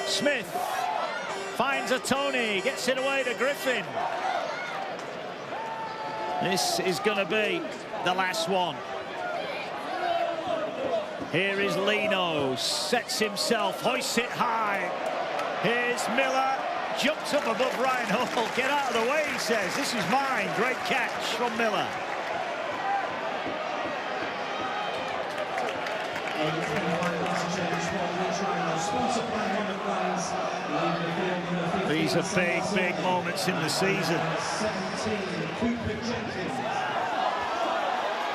Smith finds a Tony, gets it away to Griffin. This is going to be the last one. Here is Lino, sets himself, hoists it high. Here's Miller, jumps up above Ryan Hall. Get out of the way, he says. This is mine. Great catch from Miller. These are big, big moments in the season.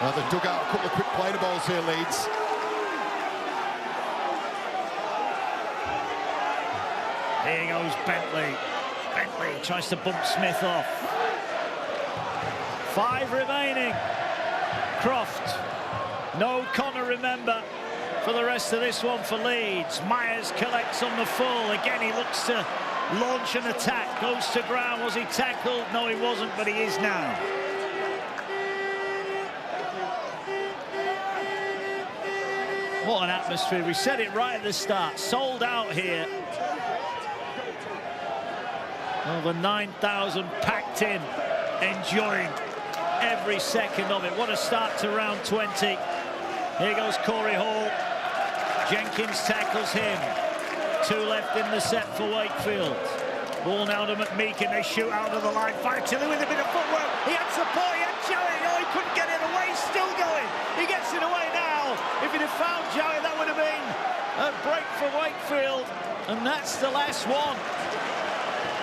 Well, they've dug out a couple of quick player balls here, Leeds. Here goes Bentley. Bentley tries to bump Smith off. 5 remaining. Croft. No Connor, remember, for the rest of this one for Leeds. Myers collects on the full. Again, he looks to launch an attack. Goes to ground. Was he tackled? No, he wasn't, but he is now. What an atmosphere. We said it right at the start. Sold out here. Over 9,000 packed in, enjoying every second of it. What a start to round 20. Here goes Corey Hall. Jenkins tackles him. 2 left in the set for Wakefield. Ball now to McMeekin. They shoot out of the line. Tilly with a bit of footwork. He had support. He had Joey. Oh, he couldn't get it away. Still going. He gets it away now. If he'd have found Joey, that would have been a break for Wakefield. And that's the last one.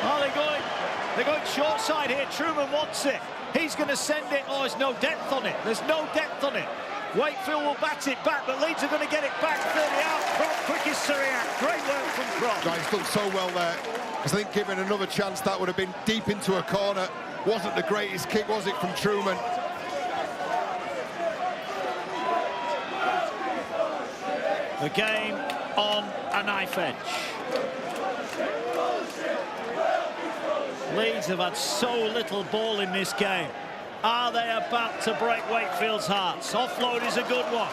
Oh, they're going short side here. Truman wants it. He's going to send it. Oh, there's no depth on it. There's no depth on it. Wakefield will bat it back, but Leeds are going to get it back. 30 out. Croft quickest to react. Great work from Croft. He's done so well there. I think given another chance, that would have been deep into a corner. Wasn't the greatest kick, was it, from Truman? The game on a knife edge. Leeds have had so little ball in this game. Are they about to break Wakefield's hearts? Offload is a good one.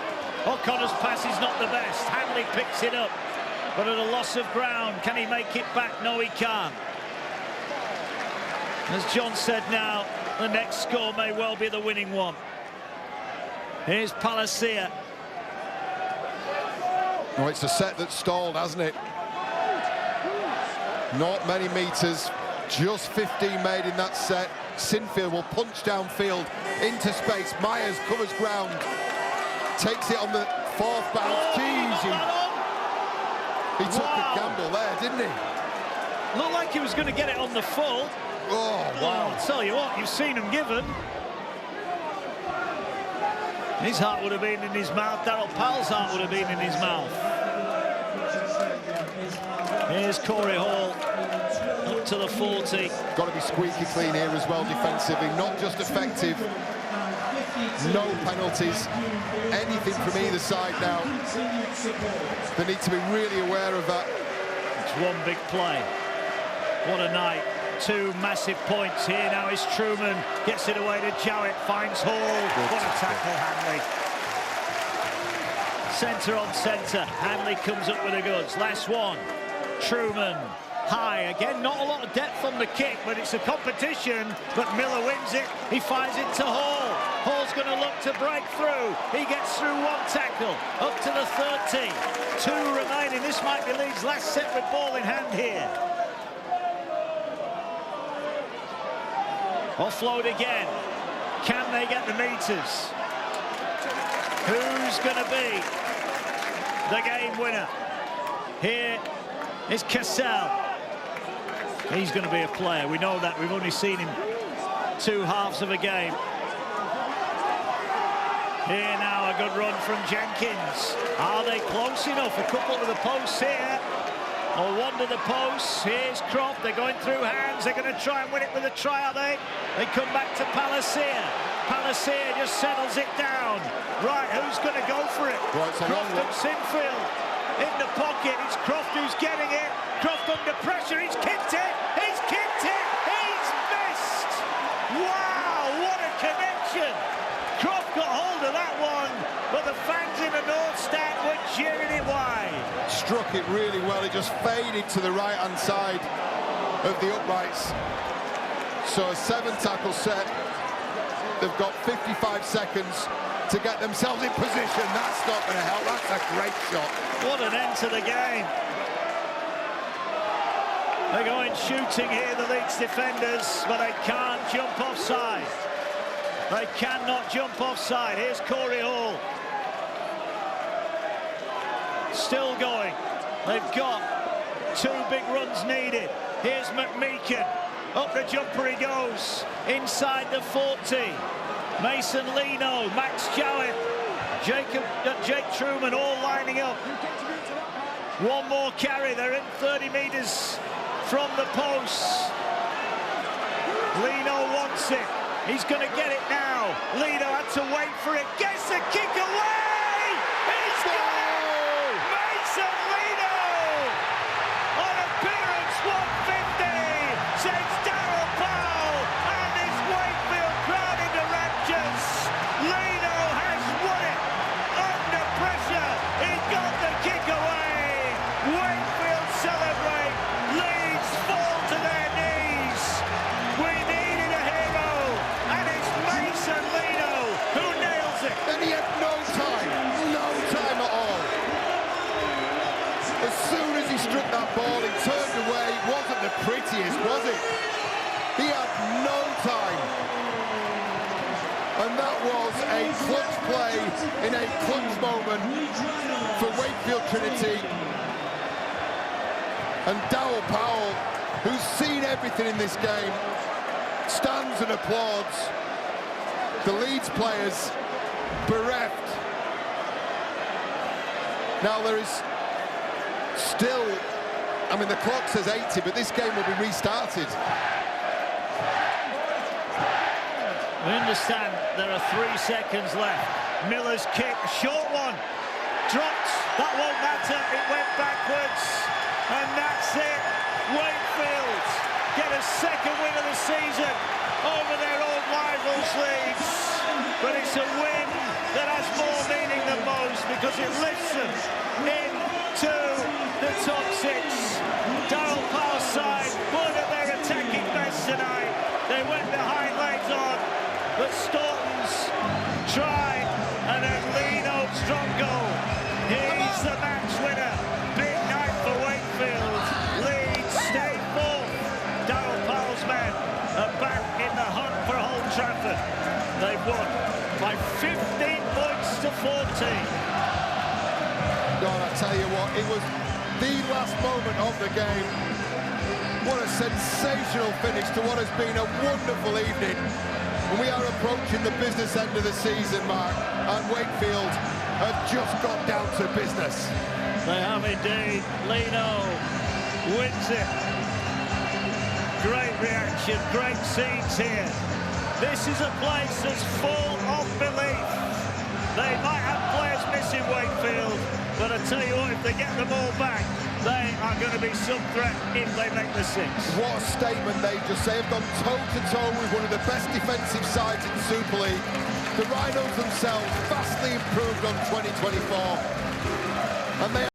O'Connor's pass is not the best. Hanley picks it up, but at a loss of ground. Can he make it back? No, he can't. As John said now, the next score may well be the winning one. Here's Palacia. Oh, it's a set that's stalled, hasn't it? Not many meters. Just 15 made in that set. Sinfield will punch downfield into space. Myers covers ground. Takes it on the 4th bounce. Jeez, he took a gamble there, didn't he? Looked like he was going to get it on the full. Oh, wow. I'll tell you what, you've seen him given. His heart would have been in his mouth. Daryl Powell's heart would have been in his mouth. Here's Corey Hall. Up to the 40. Got to be squeaky clean here as well defensively. Not just effective. No penalties. Anything from either side now. They need to be really aware of that. It's one big play. What a night. 2 massive points here. Now is Truman. Gets it away to Jowett. Finds Hall. What a tackle, Hanley. Centre on centre. Hanley comes up with the goods. Last one. Truman. High again, not a lot of depth on the kick, but it's a competition. But Miller wins it. He fires it to Hall. Hall's going to look to break through. He gets through 1 tackle up to the 30. 2 remaining. This might be Leeds' last set with ball in hand here. Offload again. Can they get the meters? Who's going to be the game winner? Here is Cassell. He's going to be a player. We know that. We've only seen him 2 halves of a game. Here now, a good run from Jenkins. Are they close enough? A couple to the posts here. Or one to the posts. Here's Croft. They're going through hands. They're going to try and win it with a try, are they? They come back to Palacier. Palacier just settles it down. Right, who's going to go for it? Right, so Croft and Sinfield in the pocket. It's Croft who's getting it. Croft under pressure. He's kicked it. He's kicked it. He's missed. Wow, what a connection. Croft got hold of that one, but the fans in the North Stand were cheering it wide. Struck it really well. It just faded to the right-hand side of the uprights. So a 7-tackle set. They've got 55 seconds to get themselves in position. That's not going to help. That's a great shot. What an end to the game. They're going shooting here, the Leeds defenders, but they can't jump offside. They cannot jump offside. Here's Corey Hall. Still going. They've got 2 big runs needed. Here's McMeekin. Up the jumper he goes. Inside the 40. Mason Leno, Max Jowett, Jake Truman all lining up. One more carry. They're in 30 metres from the posts. Leno wants it. He's going to get it now. Leno had to wait for it. Gets the kick away! He's got it! Mason Leno! On appearance 150, sends Darryl Powell, and this Wakefield crowd in the raptures. Leno has won it. Under pressure, he got the kick away. Wakefield celebrate. Leeds fall to their knees. We needed a hero, and it's Mason Leno who nails it. And he had no time at all. As soon as he struck that ball, he turned away. It wasn't the prettiest, was it? He had no time. And that was a clutch play in a clutch moment for Wakefield Trinity. And Darryl Powell, who's seen everything in this game, stands and applauds. The Leeds players bereft. Now there is still, I mean the clock says 80, but this game will be restarted. We understand there are 3 seconds left. Miller's kick, short one, dropped, that won't matter, it went backwards, and that's it. Wakefield get a 2nd win of the season over their old rivals Leeds, but it's a win that has more meaning than most because it lifts them into the top 6. Darryl Powell's side, one of their attacking best tonight. They went behind legs on, but Staunton's tried, and then Leno strong goal. He's the match winner. Big night for Wakefield. Leeds stay 4th. Darryl Powell's men are back in the hunt for Old Trafford. They've won by 15 points to 14. God, I tell you what, it was the last moment of the game. What a sensational finish to what has been a wonderful evening. And we are approaching the business end of the season, Mark, and Wakefield have just got down to business. They have indeed. Leno wins it. Great reaction, great scenes here. This is a place that's full of belief. They might have players missing Wakefield, but I tell you what, if they get them all back, they are going to be some threat if they make the 6. What a statement they just say. Have gone toe-to-toe with one of the best defensive sides in the Super League. The Rhinos themselves vastly improved on 2024. And they